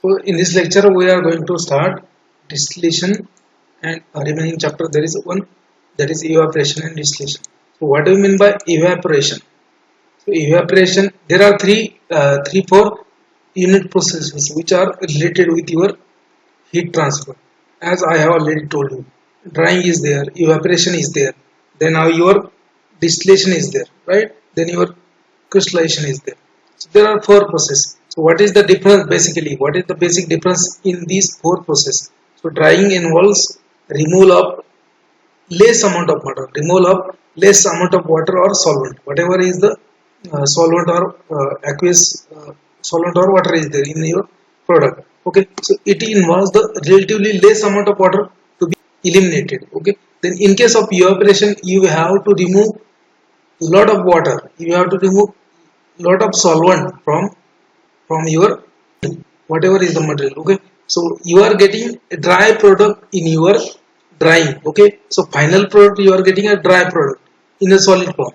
So in this lecture we are going to start distillation, and remaining chapter there is one, that is evaporation and distillation. So what do you mean by evaporation? So evaporation, there are four unit processes which are related with your heat transfer. As I have already told you, drying is there, evaporation is there, then now your distillation is there, right? Then your crystallization is there. So there are four processes. So what is the difference basically? What is the basic difference in these four processes? So drying involves removal of less amount of water, removal of less amount of water or solvent, whatever is the solvent or aqueous solvent or water is there in your product. Okay, so it involves the relatively less amount of water to be eliminated. Okay, then in case of evaporation, you have to remove lot of water, you have to remove lot of solvent from your whatever is the material. Okay, so you are getting a dry product in your drying. Okay, so final product you are getting a dry product in a solid form.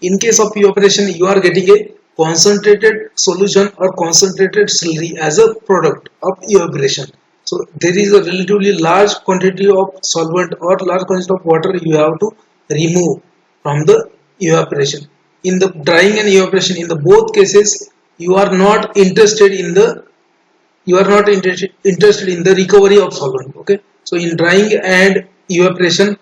In case of evaporation, you are getting a concentrated solution or concentrated slurry as a product of evaporation. So there is a relatively large quantity of solvent or large quantity of water you have to remove from the evaporation. In the drying and evaporation, in the both cases, you are not interested in the interested in the recovery of solvent. Okay, so in drying and evaporation,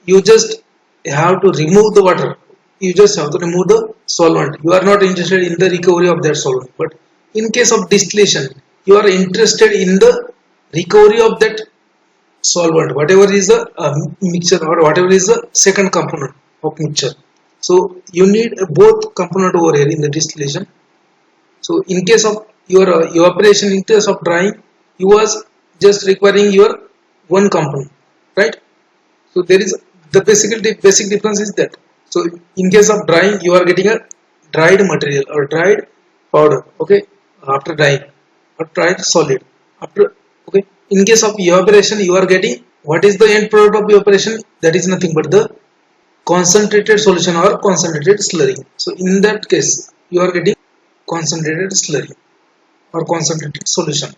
you just have to remove the water, you just have to remove the solvent, you are not interested in the recovery of that solvent. But in case of distillation, you are interested in the recovery of that solvent, whatever is the mixture or whatever is the second component of mixture. So you need both component over here in the distillation. So in case of your evaporation, in case of drying, you was just requiring your one component, right? So there is the basic difference is that. So in case of drying, you are getting a dried material or dried powder. Okay, after drying, or dried solid after. Okay, in case of evaporation, you are getting what is the end product of evaporation? That is nothing but the concentrated solution or concentrated slurry. So in that case, you are getting concentrated slurry or concentrated solution.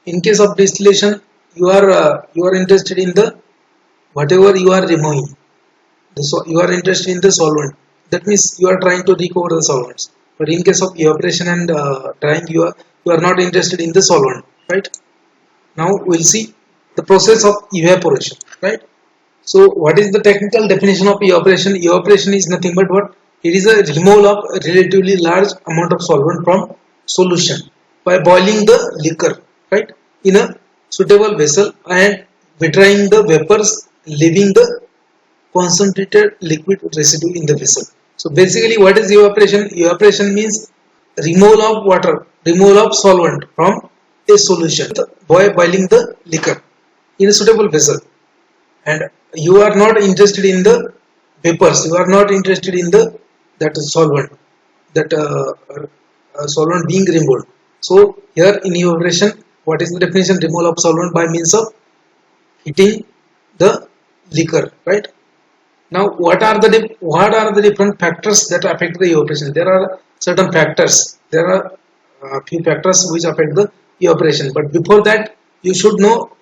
In case of distillation, you are interested in the whatever you are removing. You are interested in the solvent. That means you are trying to recover the solvents. But in case of evaporation and drying, you are not interested in the solvent, right? Now we'll see the process of evaporation, right? So what is the technical definition of evaporation? Evaporation is nothing but what? It is a removal of a relatively large amount of solvent from solution by boiling the liquor, right, in a suitable vessel and withdrawing the vapors, leaving the concentrated liquid residue in the vessel. So basically, what is evaporation? Evaporation means removal of water, removal of solvent from a solution by boiling the liquor in a suitable vessel. And you are not interested in the vapors, you are not interested in the that solvent, that solvent being removed. So here in evaporation, what is the definition? Removal of solvent by means of heating the liquor, right? Now what are the different factors that affect the evaporation? There are certain factors, there are few factors which affect the evaporation, but before that you should know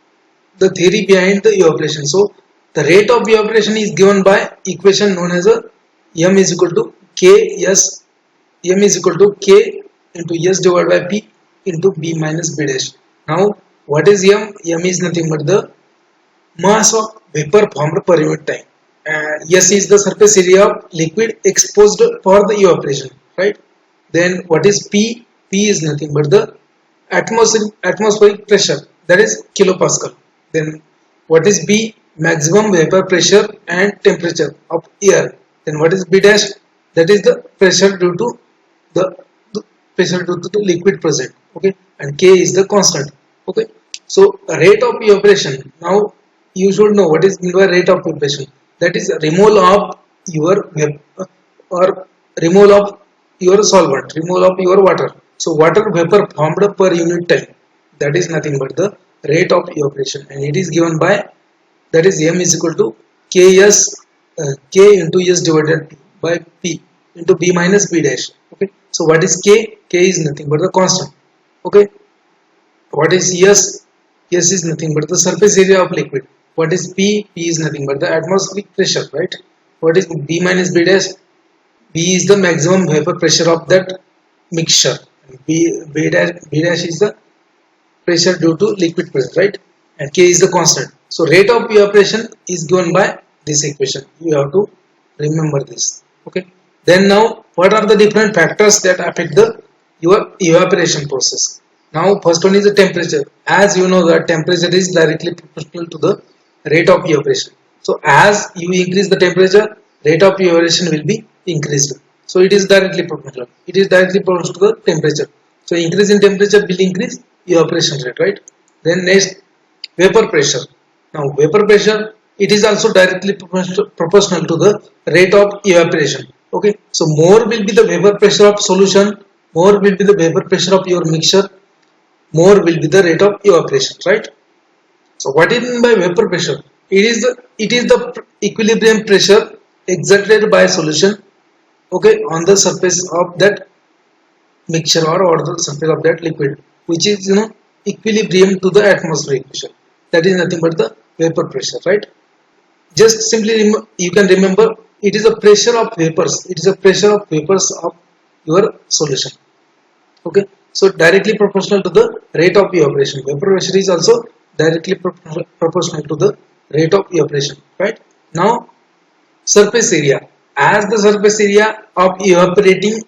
the theory behind the evaporation. So the rate of evaporation is given by equation known as a m is equal to k s, m is equal to k into s divided by p into b minus b dash. Now what is m? M is nothing but the mass of vapor formed per unit time. S is the surface area of liquid exposed for the evaporation, right? Then what is p? P is nothing but the atmospheric pressure, that is kilopascal. Then what is B? Maximum vapor pressure and temperature of air. Then what is B dash? That is the pressure due to the liquid present. Okay, and K is the constant. Okay, so rate of evaporation. Now you should know what is meant by rate of evaporation. That is removal of your vapor or removal of your solvent, removal of your water. So water vapor formed per unit time, that is nothing but the rate of evaporation, and it is given by, that is m is equal to ks k into s divided by p into b minus b dash. Okay, so what is k? K is nothing but the constant. Okay, What is S? S is nothing but the surface area of liquid. What is P? P is nothing but the atmospheric pressure, right? What is B minus B dash? B is the maximum vapor pressure of that mixture. B dash is the pressure due to liquid pressure, right? And K is the constant. So rate of evaporation is given by this equation. You have to remember this. Okay. Then now, what are the different factors that affect your evaporation process? Now, first one is the temperature. As you know that temperature is directly proportional to the rate of evaporation. So as you increase the temperature, rate of evaporation will be increased. So it is directly proportional. It is directly proportional to the temperature. So increase in temperature will increase evaporation rate, right? Then next, vapor pressure. Now vapor pressure, it is also directly proportional to the rate of evaporation. Okay, so more will be the vapor pressure of solution, more will be the vapor pressure of your mixture, more will be the rate of evaporation, right? So what is mean by vapor pressure? It is the equilibrium pressure exerted by solution, okay, on the surface of that mixture or the surface of that liquid, which is equilibrium to the atmospheric pressure. That is nothing but the vapor pressure, right? Just simply you can remember, it is a pressure of vapors. It is a pressure of vapors of your solution. Okay, so directly proportional to the rate of evaporation. Vapor pressure is also directly proportional to the rate of evaporation, right? Now surface area. As the surface area of evaporating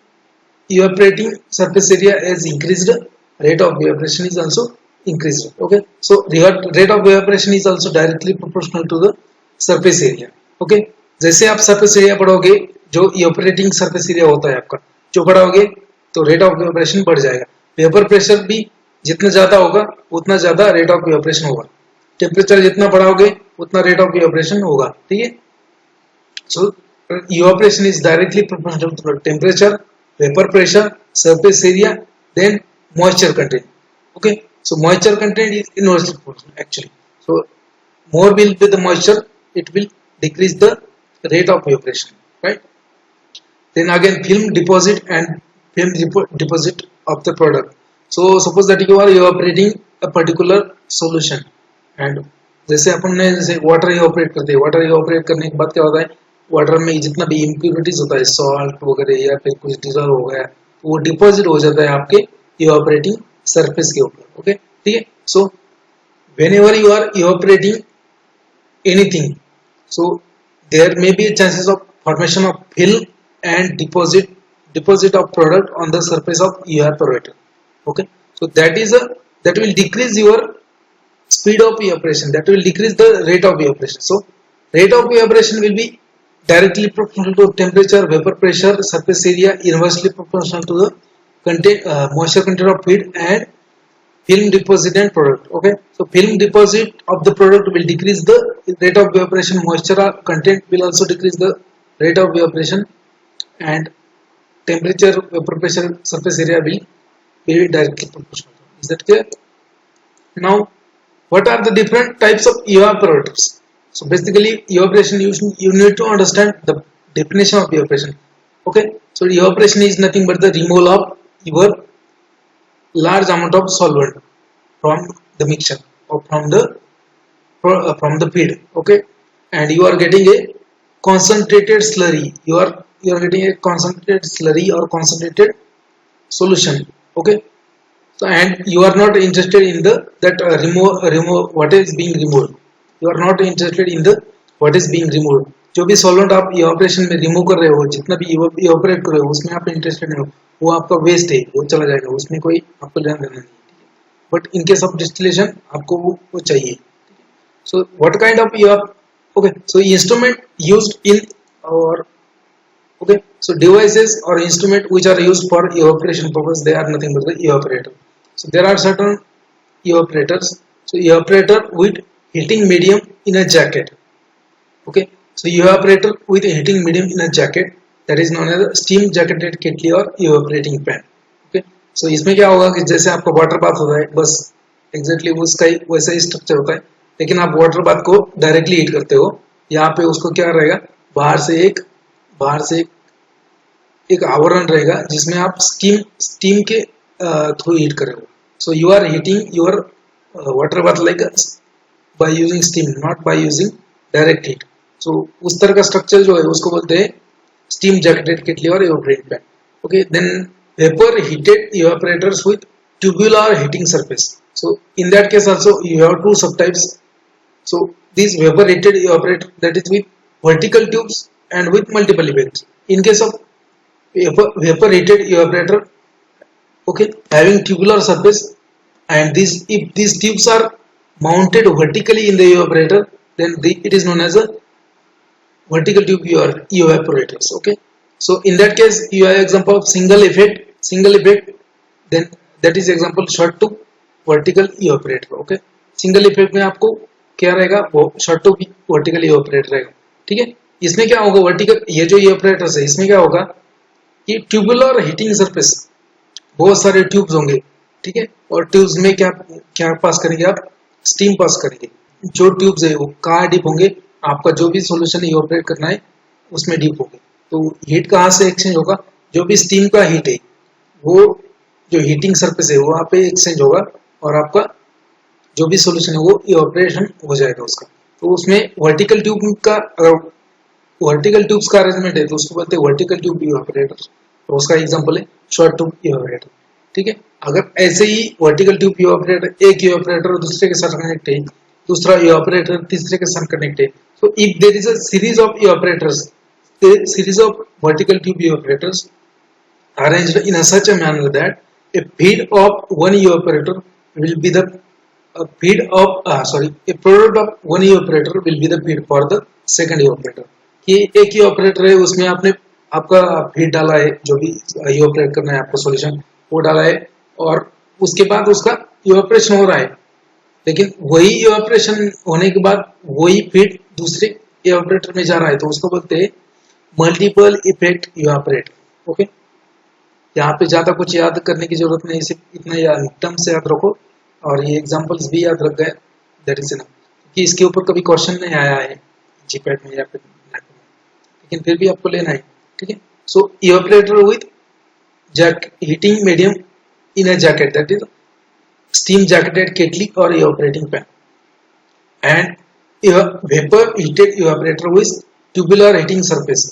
surface area is increased, rate of evaporation is also increased. Okay, so rate of evaporation is also directly proportional to the surface area. Okay, जैसे आप surface area बढ़ाओगे, जो evaporating surface area होता है आपका, जो बढ़ाओगे तो rate of evaporation बढ़ जाएगा. वेपर प्रेशर भी जितना ज्यादा होगा उतना ज्यादा रेट ऑफ इवेपोरेशन होगा. टेम्परेचर जितना बढ़ाओगे उतना रेट ऑफ इवेपोरेशन होगा. ठीक है. सो evaporation is directly proportional to the temperature, vapor pressure, surface area, then moisture content. Okay, so moisture content is inversely proportional actually. So more will be the moisture, it will decrease the rate of evaporation, right? Then again, film deposit and film deposit of the product. So suppose that you are evaporating a particular solution and जैसे अपन ने जैसे water evaporate करते हैं, water evaporate करने के बाद क्या होता है, वाटर में जितना भी इम्प्योरिटीज होता है, सॉल्ट वगैरह या फिर कुछ डिजॉल्व हो गया, वो डिपॉजिट हो जाता है आपके इवेपोरेटिंग सरफेस के ऊपर. ओके, ठीक है. सो whenever you are evaporating anything, so there may be chances of formation of film and deposit of product on the surface of evaporator. Okay, so that will decrease your speed of evaporation, that will decrease the rate of evaporation. So rate of evaporation will be directly proportional to temperature, vapor pressure, surface area, inversely proportional to the moisture content of feed and film deposit and product. Okay, so film deposit of the product will decrease the rate of evaporation, moisture content will also decrease the rate of evaporation, and temperature, vapor pressure, surface area will be directly proportional. Is that clear? Now what are the different types of evaporators? So basically evaporation, you need to understand the definition of evaporation. Okay, so evaporation is nothing but the removal of your large amount of solvent from the mixture or from the feed. Okay, and you are getting a concentrated slurry, you are getting a concentrated slurry or concentrated solution. Okay, so and you are not interested in the remove what is being removed, you are not interested in the what is being removed. जो भी solvent आप evaporation में remove कर रहे हो, जितना भी evaporate कर रहे हो, उसमें आप इंटरेस्टेड नहीं हो, वो आपका वेस्ट है, वो चला जाएगा, उसमें कोई आपको ध्यान देना नहीं. But in case of distillation आपको वो चाहिए. So what kind of okay, so instrument used in or okay, so devices or instrument which are used for evaporation purpose, they are nothing but the evaporator. So there are certain evaporators. So evaporator with heating medium in a jacket. Okay, so evaporator with a heating medium in a jacket, that is known as steam jacketed kettle or evaporating pan. Okay, so इसमें क्या होगा कि जैसे आपका water bath होता है, बस exactly उसका वैसा ही स्ट्रक्चर होता है, लेकिन आप वाटर बाथ को डायरेक्टली हीट करते हो. यहाँ पे उसको क्या रहेगा, बाहर से एक आवरण रहेगा जिसमें आप स्टीम के थ्रू हीट करेंगे. So you are heating your water bath like by using steam, not by using direct heat. So उस तरह का स्ट्रक्चर जो है उसको बोलते हैं steam jacketed kettle or evaporating pan. Okay, then vapor heated evaporators with tubular heating surface. So in that case also you have two subtypes. So these vapor heated evaporator, that is with vertical tubes and with multiple effects. In case of vapor heated evaporator, okay, having tubular surface, and if these tubes are mounted vertically in the evaporator, then it is known as a vertical tube evaporators. Okay, so in that case you have example of single effect, then that is example short tube vertical evaporator. Okay, single effect में आपको क्या रहेगा, वो short to vertical evaporator रहेगा. ठीक है, इसमें क्या होगा, वर्टिकल ये जो इवेपोरेटर्स है इसमें क्या होगा कि ट्यूबुलर हीटिंग सरफेस, बहुत सारे ट्यूब्स होंगे. ठीक है, और ट्यूब्स में क्या क्या पास करेंगे आप, स्टीम पास करेंगे. जो ट्यूब्स है वो कहाँ डीप होंगे, आपका जो भी सॉल्यूशन इवेपोरेट करना है उसमें डीप होंगे. तो हीट कहाँ से एक्सचेंज होगा, जो भी स्टीम का हीट है वो जो हीटिंग सरफेस है वहाँ पे एक्सचेंज होगा, और आपका जो भी सॉल्यूशन है वो इवेपोरेशन हो जाएगा उसका. तो उसमें वर्टिकल ट्यूब का, अगर वर्टिकल ट्यूब्स का अरेंजमेंट है तो उसको बोलते हैं वर्टिकल ट्यूब इवेपोरेटर. तो उसका एग्जांपल है शॉर्ट ट्यूब इवेपोरेटर. ठीक है, अगर ऐसे ही वर्टिकल ट्यूब इवेपोरेटर, एक इवेपोरेटर दूसरे के साथ कनेक्ट है, दूसरा इवेपोरेटर तीसरे के साथ कनेक्ट है, so if there is a series of evaporators, a series of vertical tube evaporators arranged in a such a manner that a feed of one evaporator will be the a product of one evaporator will be the feed for the second evaporator. कि एक evaporator है उसमें आपने आपका feed डाला है, जो भी evaporate करना है आपको सॉल्यूशन वो डाला है, और उसके बाद उसका evaporation हो रहा है, लेकिन वही इवेपोरेशन होने के बाद वही फीड दूसरे इवेपोरेटर में जा रहा है, तो उसको बोलते हैं मल्टीपल इफेक्ट इवेपोरेटर. ओके, यहाँ पे ज्यादा कुछ याद करने की जरूरत नहीं, सिर्फ इतना याद टर्म से याद रखो और ये एग्जांपल्स भी याद रख गए, दैट इज इनफ. कि इसके ऊपर कभी क्वेश्चन नहीं आया है जीपैड में या फिर नेट में, लेकिन फिर भी आपको लेना है. ठीक है, so evaporator with heating medium in a jacket, that is steam jacketed kettle or evaporating pan, and vapor heated evaporator with tubular heating surface.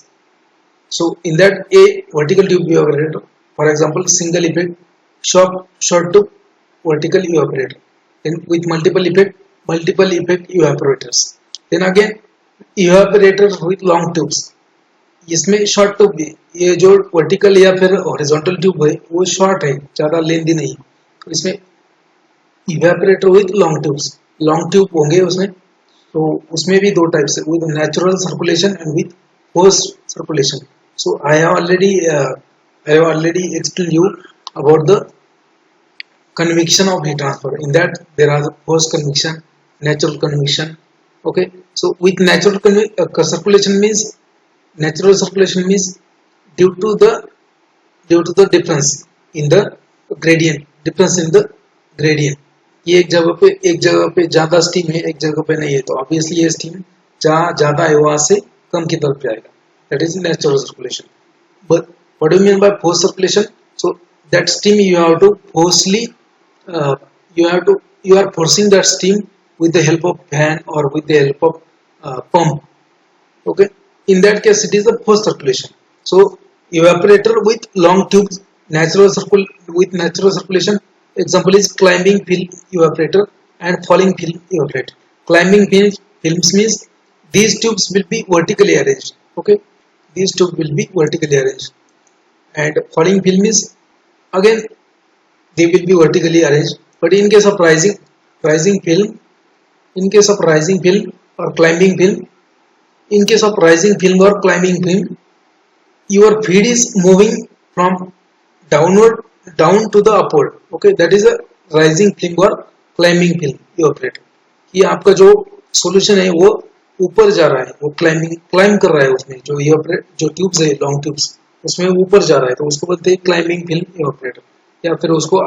So in that, a vertical tube evaporator, for example single effect short tube vertical evaporator, then with multiple effect evaporators. Then again evaporators with long tubes, इसमें short tube भी, ये जो vertical या फिर horizontal tube है वो short है, ज्यादा लेंथी नहीं. तो इसमें इवेपोरेटर विथ लॉन्ग ट्यूब होंगे उसमें. तो उसमें भी दो टाइप्स है, with natural circulation and with forced circulation. So I have already explain you about the convection of heat transfer. In that there are forced convection, natural convection. Okay, so with natural circulation means due to the difference in the gradient. ये एक जगह पे ज्यादा steam है, एक जगह पे नहीं है, तो ऑब्वियसली ये स्टीम जहाँ ज्यादा है वहां से कम की तरफ जाएगा. That is natural circulation. But what do you mean by force circulation? So that steam you are forcing that steam with the help of fan or with the help of pump. Okay, in that case it is the forced circulation. So evaporator with long tubes, natural circulation. Example is climbing film evaporator and falling film evaporator. Climbing films means these tubes will be vertically arranged. Okay, these tubes will be vertically arranged, and falling film is again they will be vertically arranged. But in case of rising film or climbing film, in case of rising film or climbing film, your feed is moving from down to the upward. Okay, that is a rising film or climbing film evaporator. ये आपका जो solution है वो ऊपर जा रहा है, वो क्लाइम कर रहा है, उसमें जो ट्यूब्स है लॉन्ग ट्यूब्स उसमें ऊपर जा रहा है, तो उसको बोलते हैं क्लाइंबिंग फिल्म इवेपोरेटर. या फिर उसको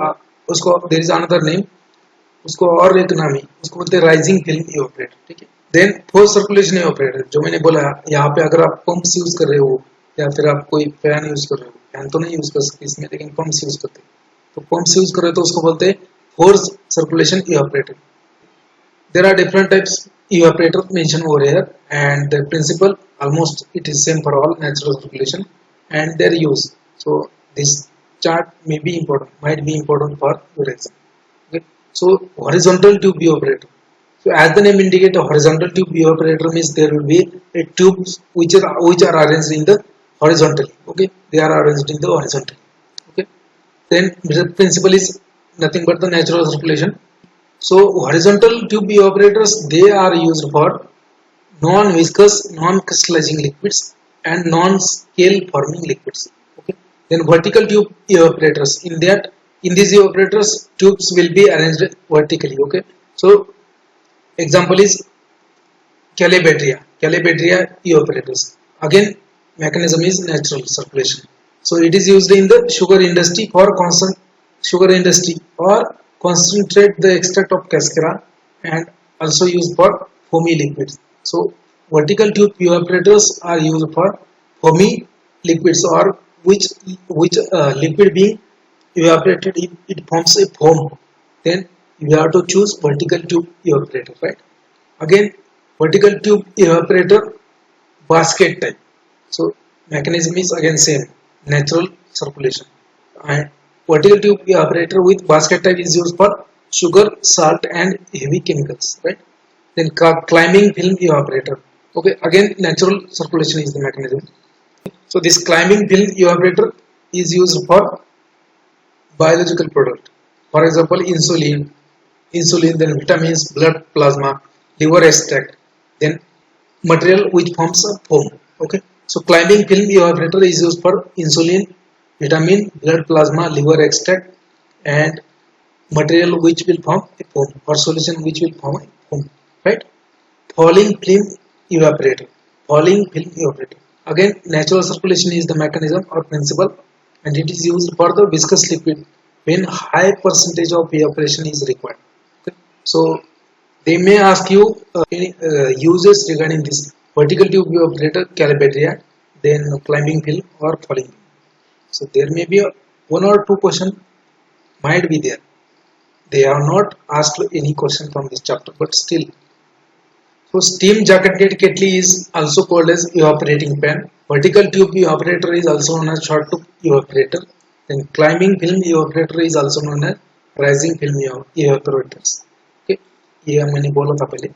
देयर इज अनदर नेम, उसको और एक नाम है, उसको बोलते हैं राइजिंग फिल्म इवेपोरेटर. ठीक है, देन फोर्स सर्कुलेशन इवेपोरेटर, जो मैंने बोला यहाँ पे अगर आप पंप्स यूज कर रहे हो या फिर आप कोई फैन यूज कर रहे हो, फैन तो नहीं यूज कर सकते इसमें, लेकिन पंप्स यूज करते हैं, तो पंप्स यूज कर रहे हो तो उसको बोलते हैं force circulation evaporator. There are different types evaporator mentioned over here, and the principle almost it is same for all natural circulation and their use. So this chart may be important, might be important for your exam. Okay. So horizontal tube evaporator. So as the name indicates, a horizontal tube evaporator means there will be a tubes which are arranged in the horizontally. Okay, they are arranged in the horizontally. Okay, then the principle is nothing but the natural circulation. So horizontal tube evaporators, they are used for non-viscous, non-crystallizing liquids and non-scale forming liquids. Okay. Then vertical tube evaporators. In these evaporators, tubes will be arranged vertically. Okay. So example is Calibedria evaporators. Again, mechanism is natural circulation. So it is used in the sugar industry for concentrate the extract of cascara, and also used for foamy liquids. So vertical tube evaporators are used for foamy liquids, or which liquid being evaporated, it forms a foam. Then you have to choose vertical tube evaporator, right? Again, vertical tube evaporator basket type. So mechanism is again same, natural circulation. And vertical tube evaporator with basket type is used for sugar, salt and heavy chemicals, right? Then climbing film evaporator. Okay, again natural circulation is the mechanism. So this climbing film evaporator is used for biological product. For example, insulin, then vitamins, blood plasma, liver extract, then material which forms a foam. Okay, so climbing film evaporator is used for insulin, vitamin, blood plasma, liver extract, and material which will form a foam, or solution which will form a foam, right? Falling film evaporator. Again, natural circulation is the mechanism or principle, and it is used for the viscous liquid when high percentage of evaporation is required. Okay. So they may ask you any uses regarding this vertical tube evaporator, Calibedria, then climbing film or falling film. So there may be one or two question might be there. They are not asked any question from this chapter, but still. So steam jacketed kettle is also called as evaporating pan. Vertical tube evaporator is also known as short tube evaporator. Then climbing film evaporator is also known as rising film evaporators. Okay, ये मैंने बोला था पहले.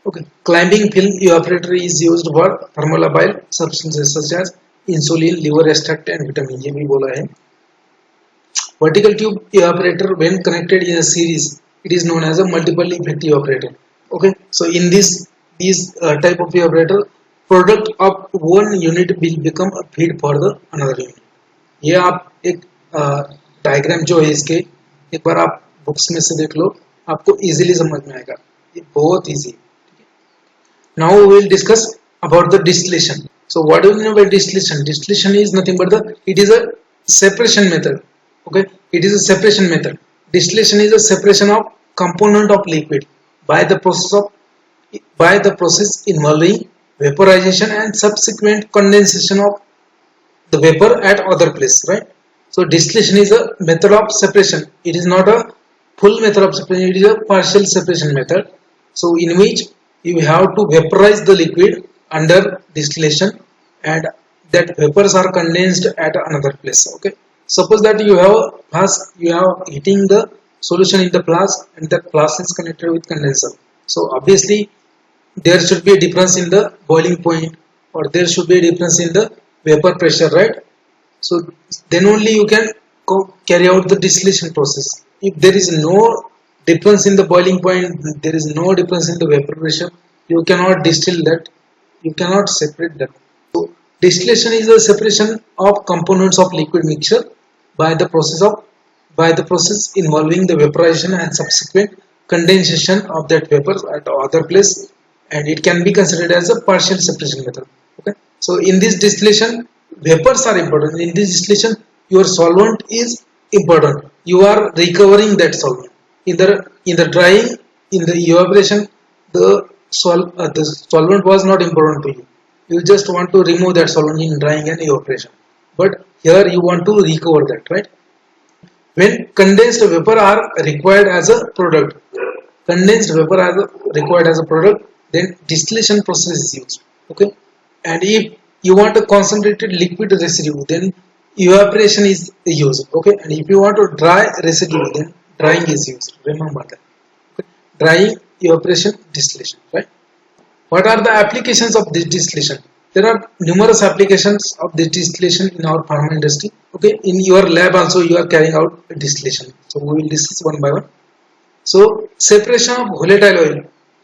Okay, climbing film evaporator is used for thermolabile substances such as insulin, liver extract and vitamin. ये भी बोला है. Vertical tube evaporator, when connected in a series, it is known as a multiple effect evaporator. Okay, so in these type of evaporator, product of one unit will become a feed for the another unit. ये आप एक diagram जो है इसके एक बार आप books में से देख लो, आपको इजीली समझ में आएगा. ये बहुत easy. Now we will discuss about the distillation. So what do you mean by distillation? Distillation is nothing but it is a separation method. Okay, it is a separation method. Distillation is a separation of component of liquid by the process involving vaporization and subsequent condensation of the vapor at other place, right? So distillation is a method of separation. It is not a full method of separation, it is a partial separation method. So in which you have to vaporize the liquid under distillation, and that vapors are condensed at another place. Okay, suppose that you have heating the solution in the flask, and that flask is connected with condenser. So obviously there should be a difference in the boiling point, or there should be a difference in the vapor pressure, right? So then only you can carry out the distillation process. If there is no difference in the boiling point, there is no difference in the vapor pressure, you cannot distill that, you cannot separate that. So distillation is a separation of components of liquid mixture by the process involving the vaporization and subsequent condensation of that vapor at other place, and it can be considered as a partial separation method. Okay, so in this distillation, vapors are important. In this distillation, your solvent is important. You are recovering that solvent. In the drying, in the evaporation, the solvent was not important to you. You just want to remove that solvent in drying and evaporation. But here you want to recover that, right? when condensed vapor are required as a product, condensed vapor as required as a product, then distillation process is used. Okay, and if you want a concentrated liquid residue, then evaporation is used. Okay, and if you want a dry residue, then drying is used. Remember that. Okay? Drying, evaporation, distillation, right? What are the applications of this distillation? There are numerous applications of this distillation in our pharma industry. Okay, in your lab also you are carrying out distillation. So we will discuss one by one. So separation of volatile oil.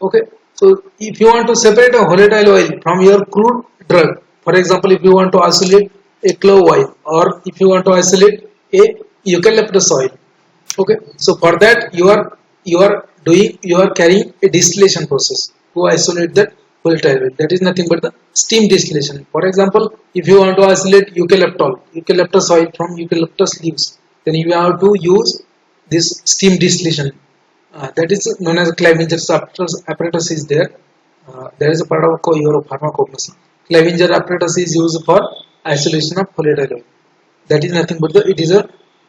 Okay, so if you want to separate a volatile oil from your crude drug, for example, if you want to isolate a clove oil, or if you want to isolate a eucalyptus oil, okay, so for that you are carrying a distillation process to isolate that volatile oil. That is nothing but the steam distillation. For example, if you want to isolate eucalyptus oil from eucalyptus leaves, then you have to use this steam distillation. That is known as Clavinger's apparatus is there. There is a part of pharmacognosy. Clavinger apparatus is used for isolation of volatile oil. That is nothing but it is a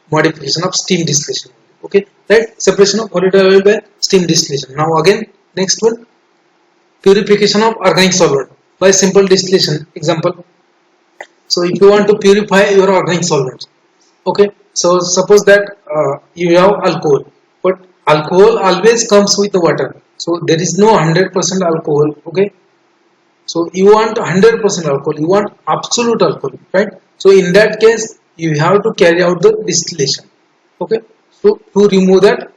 modification of steam distillation. Okay, right? Separation of volatile oil by steam distillation. Now again, next one, purification of organic solvent by simple distillation. Example. So if you want to purify your organic solvents, okay. So suppose that you have alcohol, but alcohol always comes with the water. So there is no 100% alcohol. Okay. So you want 100% alcohol. You want absolute alcohol, right? So in that case, you have to carry out the distillation. Okay. So to remove that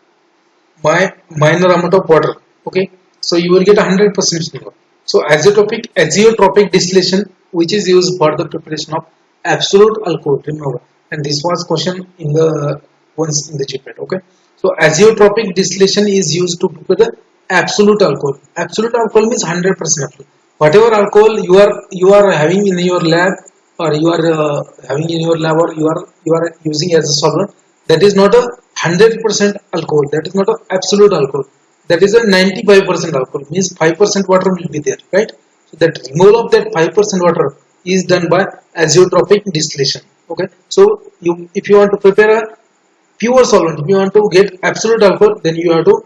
by minor amount of water. Okay. So you will get 100% sugar. So azeotropic distillation, which is used for the preparation of absolute alcohol. Remember, and this was question in the once in the GPAT. Okay. So azeotropic distillation is used to prepare the absolute alcohol. Absolute alcohol means 100% alcohol. Whatever alcohol you are having in your lab, or you are having in your lab, or you are using as a solvent, that is not a 100% alcohol. That is not a absolute alcohol. That is a 95% alcohol. Means 5% water will be there, right? So that removal of that 5% water is done by azeotropic distillation. Okay. So if you want to prepare a pure solvent, if you want to get absolute alcohol, then you have to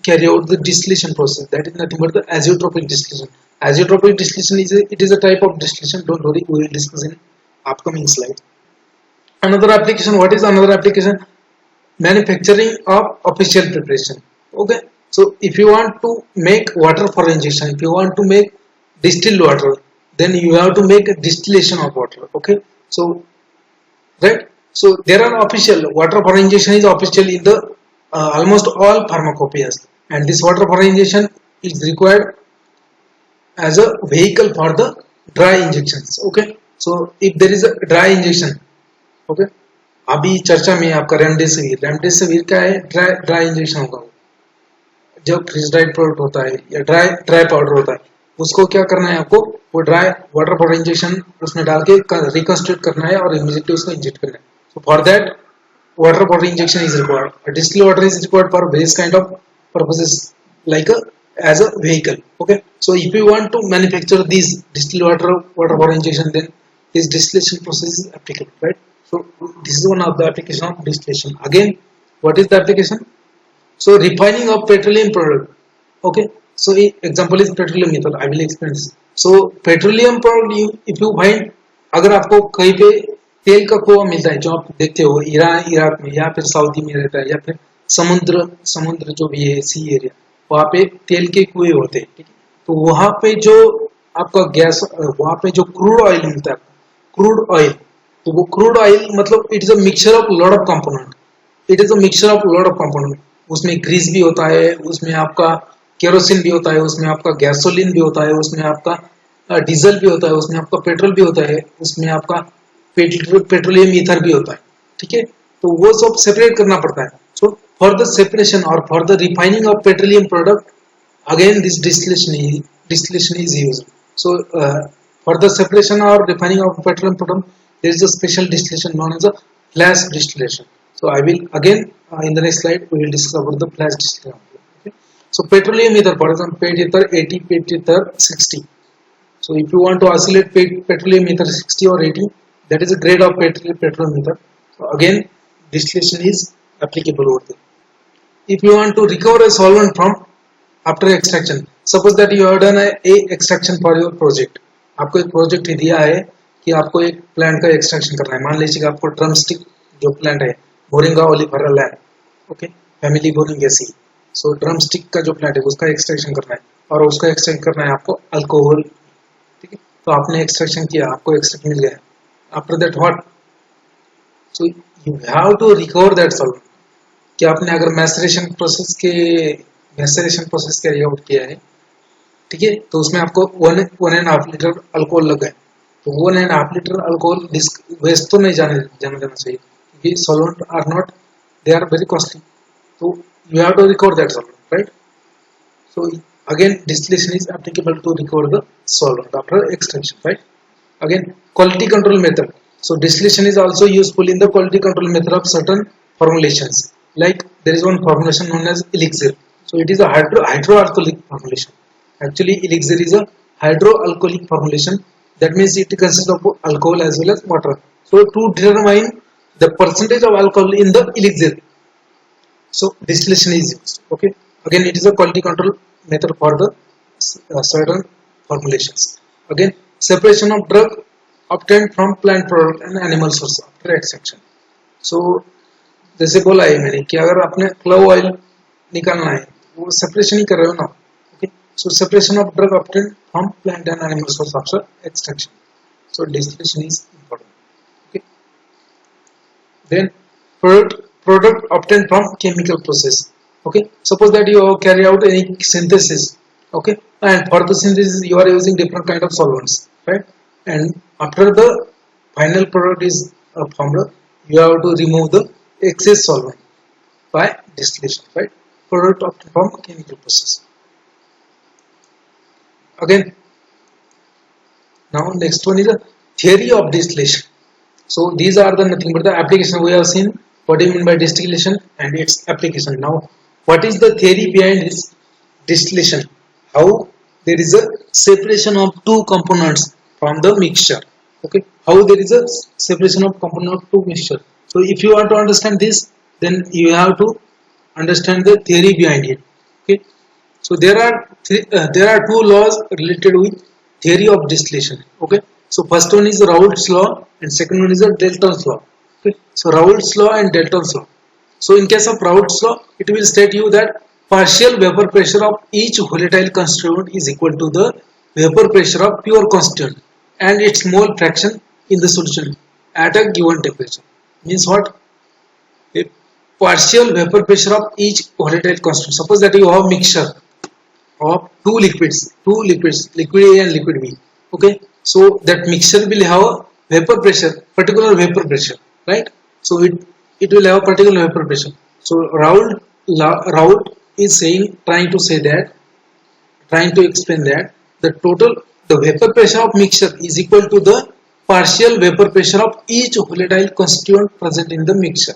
carry out the distillation process. That is nothing but the azeotropic distillation. Azeotropic distillation is a type of distillation. Don't worry, we will discuss in upcoming slides. Another application. What is another application? Manufacturing of official preparation. Okay. So if you want to make water for injection, if you want to make distilled water, then you have to make a distillation of water. Okay. So right. So there are official water for injection is official in the almost all pharmacopoeias, and this water for injection is required as a vehicle for the dry injections. Okay. So if there is a dry injection, okay, अभी चर्चा में आपका remdesivir का है dry injection होगा. जब freeze dried product होता है या ड्राई पाउडर होता है, उसको क्या करना है आपको, वो ड्राई वाटर पाउडर इंजेक्शन उसमें डाल के रिकंस्ट्रक्ट करना है और इमीडिएटली उसको इंजेक्ट करना है. So for that water powder injection is required. A distilled water is required for various kind of purposes, like as a vehicle. Okay. So if you want to manufacture these distilled water powder injection, then this distillation process is applicable, right? So this is one of the application of distillation. Again, what is the application? So refining of petroleum product. Okay. So example is petroleum method. I will explain this. So petroleum product, if you find, अगर आपको कहीं पे तेल का कुआं मिलता है, जो आप देखते हो इराक में या फिर सऊदी में रहता है, या फिर समुद्र जो भी है सी एरिया, वहाँ पे तेल के कुएं होते हैं. ठीक है. तो वहाँ पे जो आपका गैस, वहाँ पे जो क्रूड ऑयल मिलता है, क्रूड ऑयल, तो वो क्रूड ऑयल मतलब it is a mixture of lot of component. It is a mixture of lot of component. उसमें ग्रीस भी होता है, उसमें आपका केरोसिन भी होता है, उसमें आपका गैसोलीन भी होता है, उसमें आपका डीजल भी होता है, उसमें आपका पेट्रोल भी होता है, उसमें आपका पेट्रोलियम ईथर भी होता है. ठीक है. तो वो सब सेपरेट करना पड़ता है. सो फॉर द सेपरेशन और for the refining of petroleum product, again this distillation is used. So for the separation और refining of petroleum product, there is a special distillation known as a flash distillation. So I will again in the next slide we will discuss about the flash distillation. Okay. So petroleum ether, for example, PET ether 80, PET ether 60. So if you want to isolate petroleum ether 60 or 80, that is a grade of petroleum ether. So again, distillation is applicable over there. If you want to recover a solvent from after extraction, suppose that you have done a extraction for your project. आपको एक project दिया है कि आपको एक plant का extraction करना है. मान लीजिए कि आपको ड्रमस्टिक जो प्लांट है मोरिंगा ओलिफेरा लैंड, okay, family moringaceae, so drumstick का जो प्लांट है उसका एक्सट्रैक्शन करना है और उसका एक्सट्रैक्ट करना है आपको अल्कोहल. ठीक है, तो आपने एक्सट्रैक्शन किया, आपको एक्सट्रैक्ट मिल गया. After that what, so you have to recover that solvent. कि आपने अगर मैसरेशन प्रोसेस कैरी आउट किया है, ठीक है, तो उसमें आपको 1.5 लीटर अल्कोहल लगा है, तो 1.5 लीटर अल्कोहल वेस्ट तो नहीं जाने देना चाहिए, क्योंकि solvent are not, they are very costly. तो you have to recover that solvent, right. So again distillation is applicable to recover the solvent after extraction, right. Again quality control method. So distillation is also useful in the quality control method of certain formulations. Like there is one formulation known as elixir. So it is a hydroalcoholic formulation. Actually, elixir is a hydroalcoholic formulation. That means it consists of alcohol as well as water. So to determine the percentage of alcohol in the elixir, so distillation is used. Okay. Again, it is a quality control method for the certain formulations. Again, separation of drug obtained from plant product and animal source after extraction. So जैसे बोला है मैंने कि अगर आपने club oil निकालना है, वो सेपरेशन ही कर रहे हो ना. Okay, so separation of drug obtained from plant and animal source after extraction. So distillation is important. Okay, then product obtained from chemical process. Okay, suppose that you carry out any synthesis, okay, and for the synthesis you are using different kind of solvents, right, and after the final product is formed, you have to remove the excess solvent by distillation, right. Product obtained from chemical process. Again, now next one is the theory of distillation. So these are the nothing but the application. We have seen what do you mean by distillation and its application. Now what is the theory behind this distillation? How there is a separation of two components from the mixture. Okay, how there is a separation of component of two mixture. So if you want to understand this, then you have to understand the theory behind it. Okay, so there are two laws related with theory of distillation. Okay, so first one is Raoult's law and second one is the Dalton's law. Okay, so Raoult's law and Dalton's law. So in case of Raoult's law, it will state you that partial vapor pressure of each volatile constituent is equal to the vapor pressure of pure constituent and its mole fraction in the solution at a given temperature. Means what? A partial vapor pressure of each volatile constituent. Suppose that you have mixture of two liquids, liquid A and liquid B. Okay, so that mixture will have a vapor pressure, particular vapor pressure, right? So it will have a particular vapor pressure. So Raoult is trying to explain that the vapor pressure of mixture is equal to the partial vapor pressure of each volatile constituent present in the mixture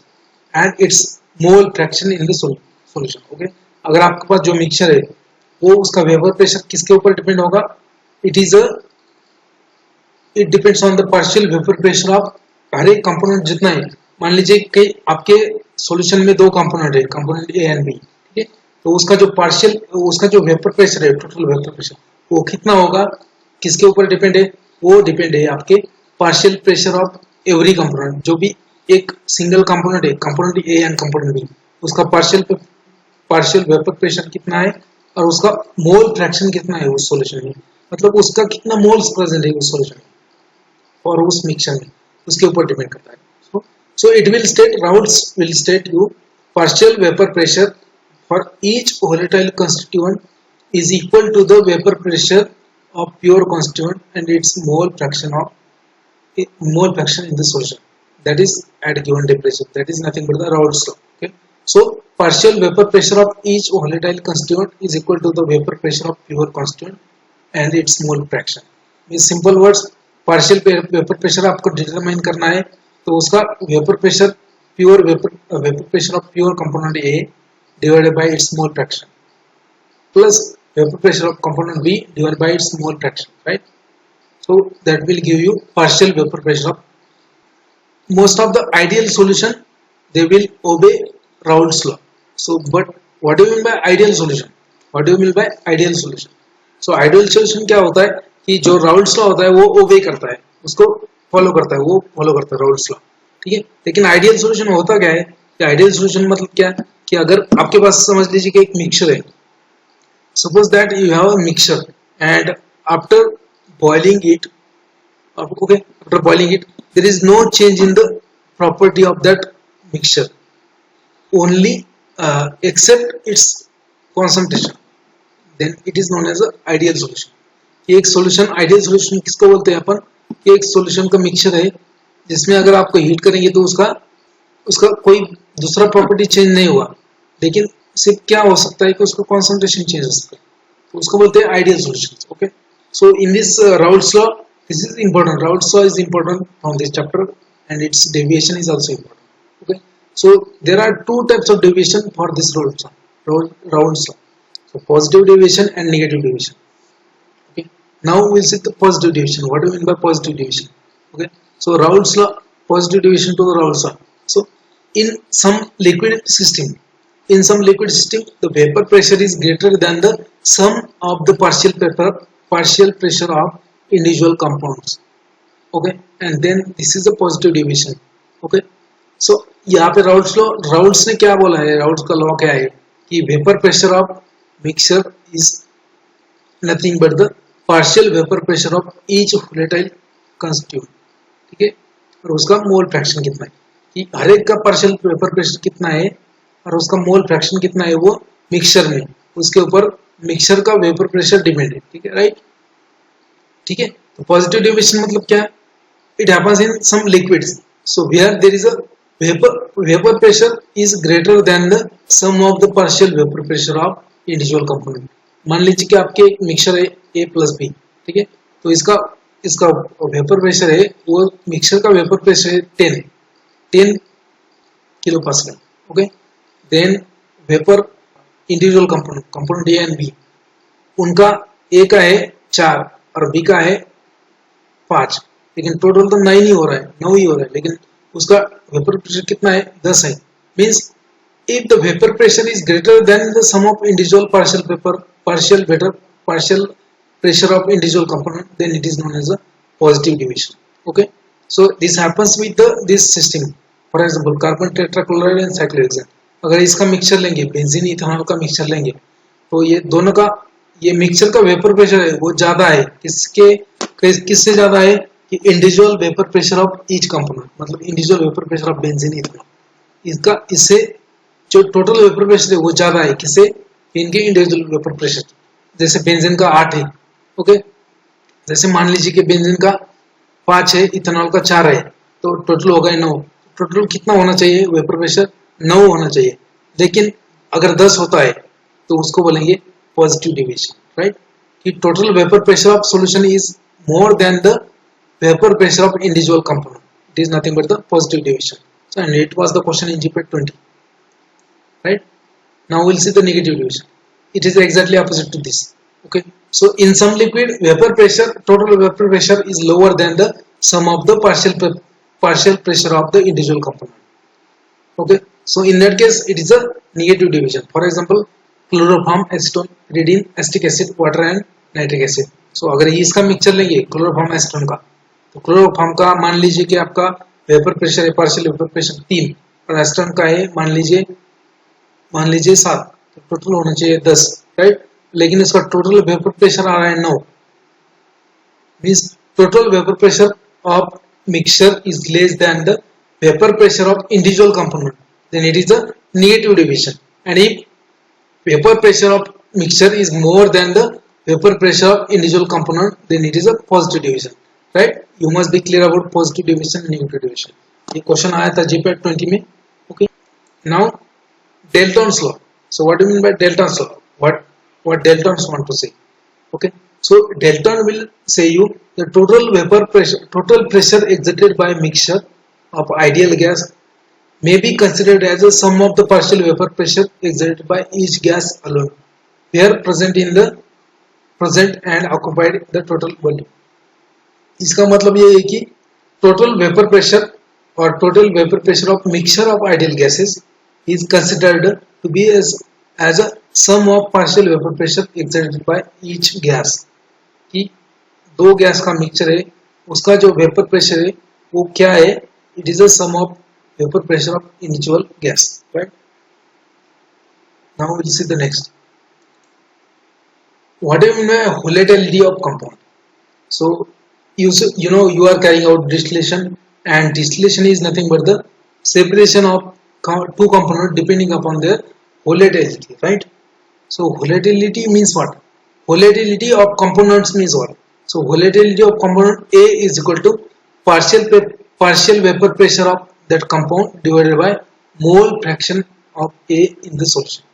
and its mole fraction in the solution. Okay, अगर आपके पास जो mixture है वो उसका vapour pressure किसके ऊपर depend होगा? It depends on the partial vapour pressure of her एक कंपोनेंट जितना है. मान लीजिए कि आपके सॉल्यूशन में दो कंपोनेंट है, कंपोनेंट ए एंड बी, ठीक है, तो उसका जो वेपर प्रेशर है, टोटल वेपर प्रेशर, वो कितना होगा, किसके ऊपर डिपेंड है? वो डिपेंड है आपके partial pressure of every component. जो भी एक सिंगल कंपोनेंट है, component A and component B, उसका पार्शियल वेपर प्रेशर कितना है और उसका मोल फ्रैक्शन कितना है उस सॉल्यूशन में, मतलब उसका कितना मोल्स प्रेजेंट है उस सॉल्यूशन में और उस मिक्सचर में, उसके ऊपर डिपेंड करता है. So it will state, Raoult's will state you partial vapor pressure for each volatile constituent is equal to the vapor pressure of pure constituent and its mole fraction in the solution. That is at given temperature. That is nothing but the Raoult's law. Okay. So partial vapor pressure of each volatile constituent is equal to the vapor pressure of pure constituent and its mole fraction. In simple words, partial vapor pressure आपको determine करना है, तो उसका vapour pressure of pure component A divided by its mole fraction plus vapour pressure of component B divided by its mole fraction, right. So that will give you partial vapour pressure of most of the ideal solution. They will obey Raoult's law. So but what do you mean by ideal solution? What do you mean by ideal solution? So ideal solution क्या होता है कि जो Raoult's law होता है वो ओबे करता है, उसको फॉलो करता है, वो फॉलो करता है Raoult's law, ठीक है. लेकिन आइडियल सोल्यूशन होता क्या है कि आइडियल सोल्यूशन मतलब क्या है कि अगर आपके पास समझ लीजिए कि एक मिक्सचर है, suppose that you have a mixture and after boiling it, okay, after boiling it there is no change in the property of that mixture, only except its concentration, then it is known as a ideal solution. एक solution ideal solution किसको बोलते हैं अपन कि एक solution का mixture है जिसमें अगर आपको हीट करेंगे तो उसका कोई दूसरा प्रॉपर्टी चेंज नहीं हुआ, लेकिन सिर्फ क्या हो सकता है कि उसका कॉन्सेंट्रेशन चेंज हो सकता है, तो उसको बोलते हैं ideal solution. Okay, so in this Raoult's law, this is important. Raoult's law is important from this chapter and its deviation is also important. Okay, so there are two types of deviation for this Raoult's law. So positive deviation and negative deviation. Okay, now we'll see the positive deviation. What do you mean by positive deviation? Okay, so Raoult's law, positive deviation to the Raoult's law. So in some liquid system, the vapor pressure is greater than the sum of the partial pressure of individual compounds. Okay, and then this is a positive deviation. Okay, so यहाँ पे Raoult's ने क्या बोला है, Raoult's का law क्या है कि vapour pressure of mixture is nothing but the partial vapour pressure of each volatile constituent, ठीक है, और उसका मोल फ्रैक्शन कितना है, कि हर एक का पार्शियल वेपर प्रेशर कितना है और उसका मोल फ्रैक्शन कितना है वो मिक्सचर में, उसके ऊपर मिक्सचर का वेपर प्रेशर डिपेंड है, ठीक है, राइट, ठीक है. तो पॉजिटिव डेविएशन मतलब क्या है, it happens in some liquids, so where there is a vapour pressure is greater than the sum of the partial vapour pressure of individual component. मान लीजिए कि आपके एक मिक्सचर है A प्लस बी, ठीक है, तो इसका वेपर प्रेशर है, वो मिक्सचर का वेपर प्रेशर है 10 kilo pascal. Okay, then vapour individual component A and B, उनका A का है 4 और B का है 5, लेकिन टोटल तो 9 ही हो रहा है, लेकिन उसका वेपर प्रेशर कितना है 10 है. Means if the vapor pressure is greater than the sum of individual partial pressure of individual component, then it is known as a positive deviation. Okay, so this happens with this system. For example, carbon tetrachloride and cyclohexane, अगर इसका mixture लेंगे, benzene ethanol का mixture लेंगे, तो ये दोनों का ये मिक्सचर का वेपर प्रेशर है वो ज्यादा है, किससे ज्यादा है कि individual vapour pressure of each component, मतलब individual vapour pressure of benzene ethanol, इससे जो टोटल वेपर प्रेशर है वो ज्यादा है, किससे, इनके इंडिविजुअल वेपर प्रेशर. जैसे बेंजीन का 8 है, ओके, जैसे मान लीजिए कि बेंजीन का 5 है, इथेनॉल का 4 है, तो टोटल होगा 9. टोटल कितना होना चाहिए वेपर प्रेशर, 9 होना चाहिए, लेकिन अगर 10 होता है तो उसको बोलेंगे पॉजिटिव डेविएशन, राइट, कि total vapour pressure of solution is more than the vapour pressure of individual component, it is nothing but the positive deviation. So and it was the question in GPAT 20. Right, now we'll see the negative deviation. It is exactly opposite to this. Okay, so in some liquid total vapor pressure is lower than the sum of the partial pressure of the individual component. Okay, so in that case it is a negative deviation. For example, chloroform, acetone, pyridine, acetic acid, water and nitric acid. So अगर ये इसका mixture लेंगे chloroform acetone का, तो chloroform का मान लीजिए कि आपका वेपर प्रेशर है, पार्शियल वेपर प्रेशर 3, और एसीटोन का है मान लीजिए 7, तो टोटल होना चाहिए 10, राइट, लेकिन इसका टोटल वेपर प्रेशर आ रहा है 9, means total vapour pressure of mixture is less than the vapour pressure of individual component, then it is a negative deviation. And if vapour pressure of mixture is more than the vapour pressure of individual component, then it is a positive deviation, right. You must be clear about positive deviation and negative deviation. ये question आया था GPAT 20 में. Okay, now Dalton's law. So what do you mean by Dalton's law? What Dalton want to say? Okay, so Dalton will say you the total pressure exerted by mixture of ideal gas may be considered as a sum of the partial vapor pressure exerted by each gas alone, where present and occupied the total volume. इसका मतलब ये है कि total vapour pressure और total vapour pressure of mixture of ideal gases is considered to be as a sum of partial vapor pressure exerted by each gas. कि दो gas का mixture है, उसका जो वेपर प्रेशर है वो क्या है, it is a sum of vapour pressure of individual gas, right. Now will see the next. What do you mean by volatility of compound? So you know you are carrying out distillation, and distillation is nothing but the separation of two components depending upon their volatility, right? So volatility means what? Volatility of components means what? So volatility of component A is equal to partial vapor pressure of that compound divided by mole fraction of A in the solution.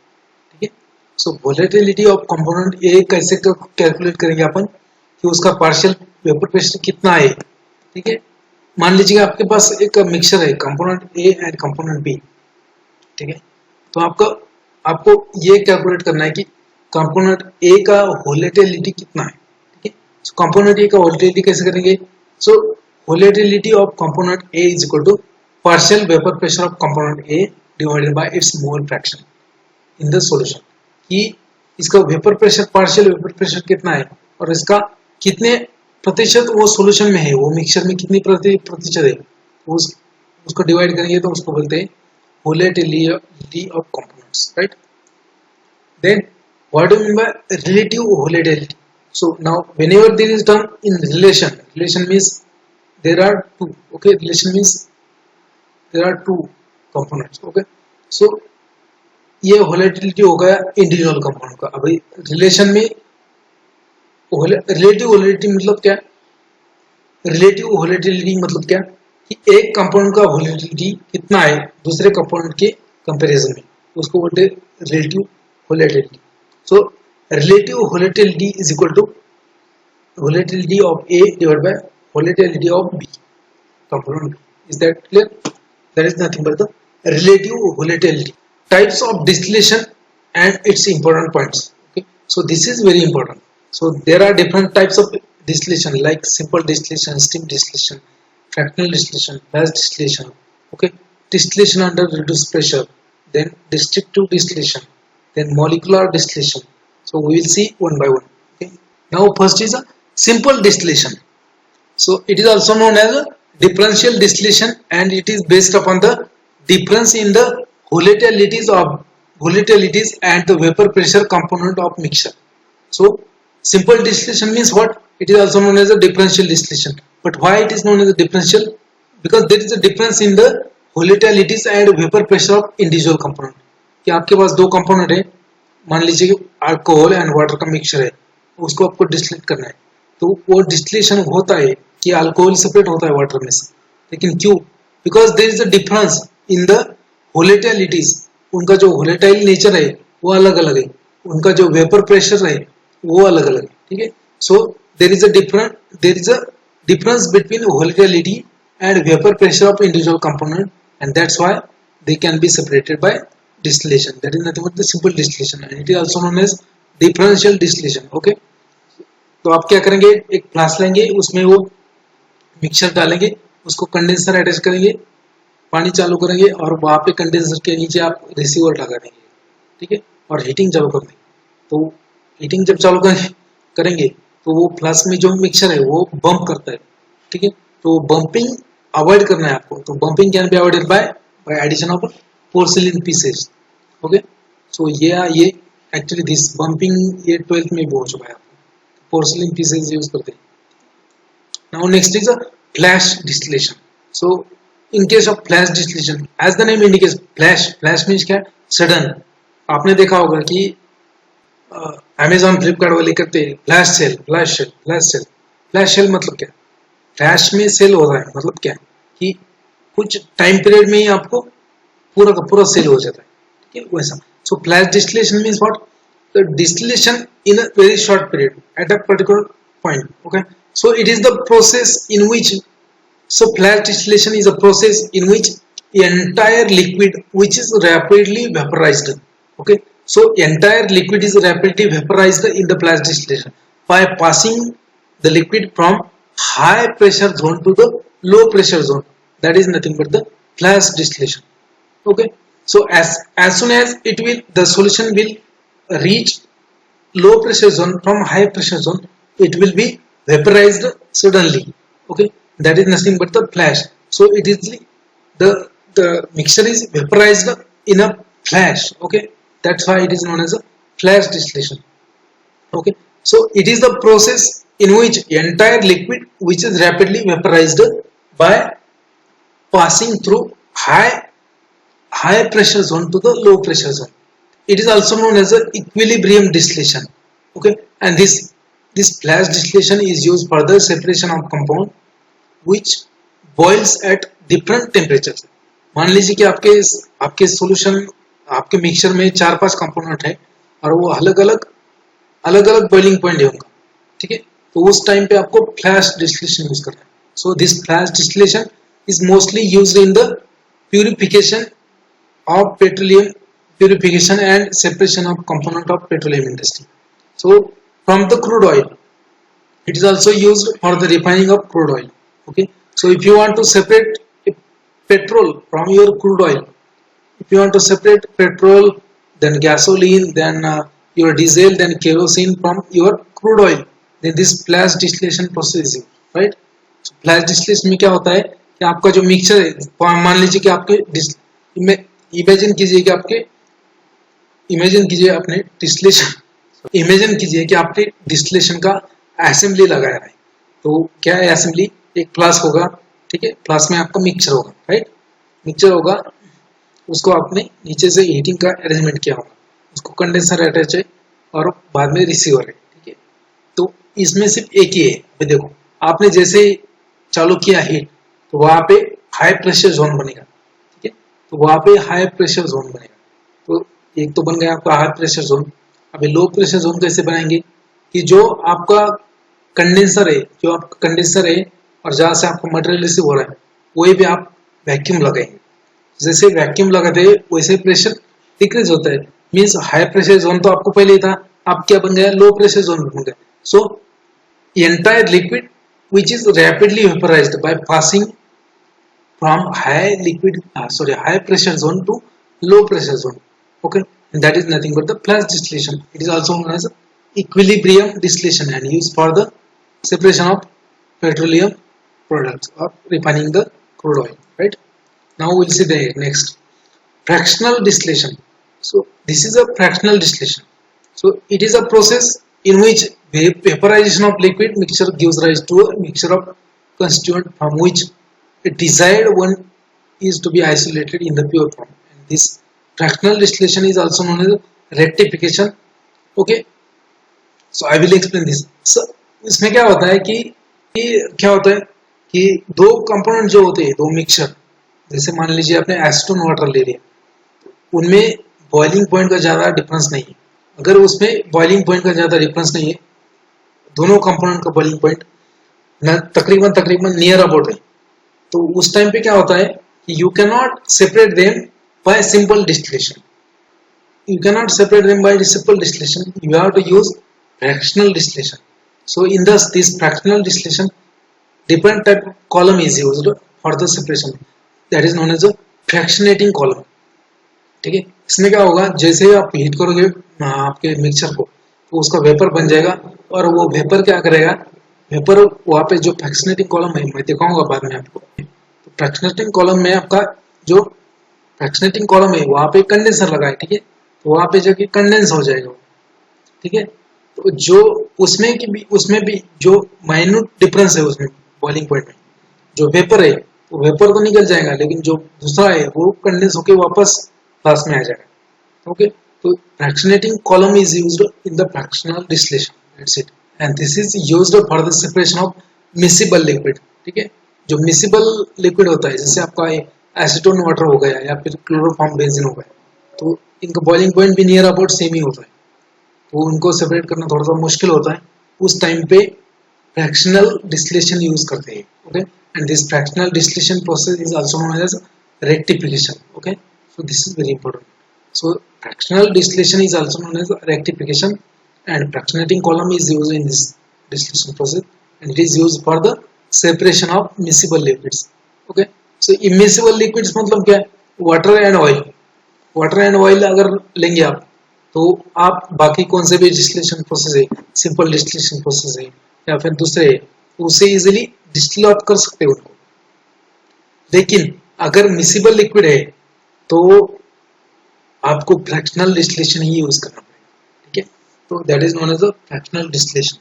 So volatility of component ए कैसे calculate करेंगे अपन कि उसका partial vapour pressure कितना है. ठीक है, मान लीजिए आपके पास एक मिक्सचर है component A and component B. ठीक है, तो आपको ये कैलकुलेट करना है कि कंपोनेंट ए का वोलेटिलिटी कितना है. ठीक है, सो कंपोनेंट ए का वोलेटिलिटी कैसे करेंगे. So volatility of component A is equal to partial vapour pressure of component A divided by its mole fraction in the solution. कि इसका vapour pressure, partial vapour pressure कितना है और इसका कितने प्रतिशत वो सॉल्यूशन में है, वो मिक्सचर में कितनी प्रतिशत है, उसको डिवाइड करेंगे तो उसको बोलते हैं volatility of components, right. Then what do mean by relative volatility. So now whenever there is term in relation means there are two. Okay, relation means there are two components. Okay, so ये volatility हो गया individual compound का. अभी relation में relative volatility मतलब क्या? Relative volatility मतलब क्या कि एक कंपाउंड का वोलेटिलिटी कितना है दूसरे कंपाउंड के कंपैरिजन में, उसको बोलते हैं relative volatility. So relative volatility is equal to volatility of A divided by volatility of B compound. Is that clear? That is nothing but the relative volatility. Types of distillation and its important points. Okay, so this is very important. So there are different types of distillation like simple distillation, steam distillation, fractional distillation, batch distillation. Okay, distillation under reduced pressure, then destructive distillation, then molecular distillation. So we will see one by one. Okay, now first is a simple distillation. So it is also known as a differential distillation, and it is based upon the difference in the volatilities and the vapor pressure component of mixture. So simple distillation means what? It is also known as a differential distillation. But why it is known as a differential? Because there is a difference in the volatilities and vapor pressure of individual component. कि आपके पास दो component है, मान लीजिए alcohol and water का mixture है, उसको आपको डिस्टिलेट करना है, तो वो डिस्टिलेशन होता है कि अल्कोहल सेपरेट होता है वाटर में से. लेकिन क्यों? Because there is a difference in the volatilities. उनका जो वोलेटाइल नेचर है वो अलग अलग है, उनका जो वेपर प्रेशर है वो अलग अलग है. ठीक है, so there is a difference between volatility and vapour pressure of individual component, and that's why they can be separated by distillation. That is nothing but the simple distillation, and it is also known as differential distillation. Okay, तो आप क्या करेंगे, एक flask लेंगे, उसमें वो mixture डालेंगे, उसको कंडेंसर अटैच करेंगे, पानी चालू करेंगे और वहां पे कंडेंसर के नीचे आप रिसीवर लगा देंगे. ठीक है, और हीटिंग चालू कर देंगे. तो हीटिंग जब चालू करेंगे तो वो फ्लास्क में जो मिक्सचर है वो बम्प करता है. ठीक है, तो बम्पिंग अवॉइड करना है आपको. तो bumping can be avoided by addition of porcelain pieces. Okay, so ये एक्चुअली दिस बम्पिंग ये 12th में भी हो चुका है. पोर्सिलिन पीसेस यूज करते हैं. Now next is a flash distillation. So in case of flash distillation, as the name indicates, flash means क्या? सडन. आपने देखा होगा कि Amazon, Flipkart वाले करते हैं फ्लैश सेल मतलब क्या? फ्लैश में सेल हो रहा है मतलब क्या कि कुछ टाइम पीरियड में ही आपको पूरा का पूरा सेल हो जाता है. ठीक है, वैसा. So flash distillation means what? The distillation in a very short period at a particular point. Okay, so it is the process in which So flash distillation is a process in which entire liquid which is rapidly vaporized. Okay, so entire liquid is rapidly vaporized in the flash distillation by passing the liquid from high pressure zone to the low pressure zone. That is nothing but the flash distillation. Okay, So as soon as the solution will reach low pressure zone from high pressure zone, it will be vaporized suddenly. Okay, that is nothing but the flash. So it is the mixture is vaporized in a flash. Okay, that's why it is known as a flash distillation. Okay, so it is the process in which entire liquid which is rapidly vaporized by passing through high pressure zone to the low pressure zone. It is also known as a equilibrium distillation. Okay, and this flash distillation is used for the separation of compound which boils at different temperatures. मान लीजिए कि आपके solution, आपके mixture में 4-5 component है और वो अलग अलग बॉइलिंग पॉइंट है उनका, ठीक है, तो उस टाइम पे आपको फ्लैश डिस्टिलेशन यूज करना है. So this flash distillation is mostly used in the purification of purification and separation of component of petroleum industry. So from the crude oil, it is also used for the refining of crude oil. Okay, so if you want to separate petrol from your crude oil, if you want to separate petrol, then gasoline, then your diesel, then kerosene from your crude oil, then this flash distillation process is used, right? So flash distillation में क्या होता है कि आपका जो mixture है, मान लीजिए कि आपके इमेजिन कीजिए कि आपने डिस्टिलेशन का असेंबली लगाया है. तो क्या है असेंबली? एक फ्लास्क होगा, ठीक है, फ्लास्क में आपका मिक्सचर होगा, राइट, मिक्सचर होगा, उसको आपने नीचे से हीटिंग का अरेंजमेंट किया होगा, उसको कंडेंसर अटैच है और बाद में रिसीवर है, ठीक है. तो इसमें सिर्फ एक ही है. देखो आपने जैसे चालू किया हीट, तो वहां पे हाई प्रेशर जोन बनेगा, तो वहां पे हाई प्रेशर जोन बनेगा. तो एक तो बन गया आपका हाई प्रेशर जोन. अभी लो प्रेशर जोन कैसे बनाएंगे कि जो आपका कंडेंसर है और जहां से आपका मटेरियल रिसीव हो रहा है वही पे आप वैक्यूम लगाएंगे. जैसे वैक्यूम लगाते हैं वैसे प्रेशर डिक्रीज होता है. मीन्स हाई प्रेशर जोन तो आपको पहले ही था, आप क्या बन गया? लो प्रेशर जोन बन गया. So entire liquid which is rapidly vaporised by passing from high pressure zone to low pressure zone. Okay, and that is nothing but the flash distillation. It is also known as equilibrium distillation and used for the separation of petroleum products or refining the crude oil, right? Now we'll see the next fractional distillation. So this is a fractional distillation. So it is a process in which vaporization of liquid mixture gives rise to a mixture of constituent from which a desired one is to be isolated in the pure form. And this fractional distillation is also known as rectification. Okay, so I will explain this. So इसमें क्या होता है कि दो component जो होते हैं, दो मिक्सचर, जैसे मान लीजिए आपने एसीटोन वाटर ले लिया, उनमें बॉइलिंग पॉइंट का ज्यादा डिफरेंस नहीं है. अगर उसमें बॉइलिंग पॉइंट का ज्यादा डिफरेंस नहीं है, दोनों कंपोनेंट का बॉइलिंग पॉइंट तकरीबन नियर अबाउट है, तो उस टाइम पे क्या होता है कि you can not separate them by simple distillation. You cannot separate them by simple distillation. You have to use fractional distillation. So in this fractional distillation, different type of column is used for the separation. That is known as a fractionating column. ठीक है, इसमें क्या होगा, जैसे ही आप heat करोगे आपके mixture को, तो उसका वेपर बन जाएगा और वो वेपर क्या करेगा, वेपर वहाँ पे जो फ्रैक्शनेटिंग कॉलम है, मैं दिखाऊंगा बाद में आपको. तो फ्रैक्शनेटिंग कॉलम में आपका जो फ्रैक्शनेटिंग कॉलम है वहाँ पे कंडेंसर लगा है, ठीक है, तो वहाँ पे जाके कंडेंस हो जाएगा, ठीक है. तो जो उसमें भी जो माइन्यूट डिफरेंस है उसमें बॉइलिंग पॉइंट में, जो वेपर है वो वेपर तो निकल जाएगा, लेकिन जो दूसरा है वो कंडेंस होके वापस फ्लास्क में आ जाएगा. ओके, तो fractionating column is used in the fractional distillation. That's it. And this is used for the separation of miscible liquid. ठीक है, जो मिसिबल लिक्विड होता है, जैसे आपका एसीटोन वाटर हो गया या फिर क्लोरोफॉर्म बेंजीन हो गया, तो इनका बॉइलिंग पॉइंट भी नियर अबाउट सेम ही होता है, तो उनको सेपरेट करना थोड़ा सा मुश्किल होता है. उस टाइम पे फ्रैक्शनल डिस्टिलेशन यूज करते हैं. Okay, and this fractional distillation process is also known as rectification. Okay, so this is very important. So fractional distillation is also known as rectification, and fractionating column is used in this distillation process, and it is used for the separation of miscible liquids. Okay, so immiscible liquids मतलब क्या है, water and oil. Water and oil अगर लेंगे आप, तो आप बाकी कौन से भी डिस्टिलेशन प्रोसेस है, सिंपल डिस्टिलेशन प्रोसेस है या फिर दूसरे है, उसे इजीली डिस्टिल आउट कर सकते हो उनको। लेकिन अगर मिसिबल लिक्विड है तो आपको फ्रैक्शनल डिस्टिलेशन ही यूज करना पड़ेगा, ठीक है। तो that is known as a fractional distillation.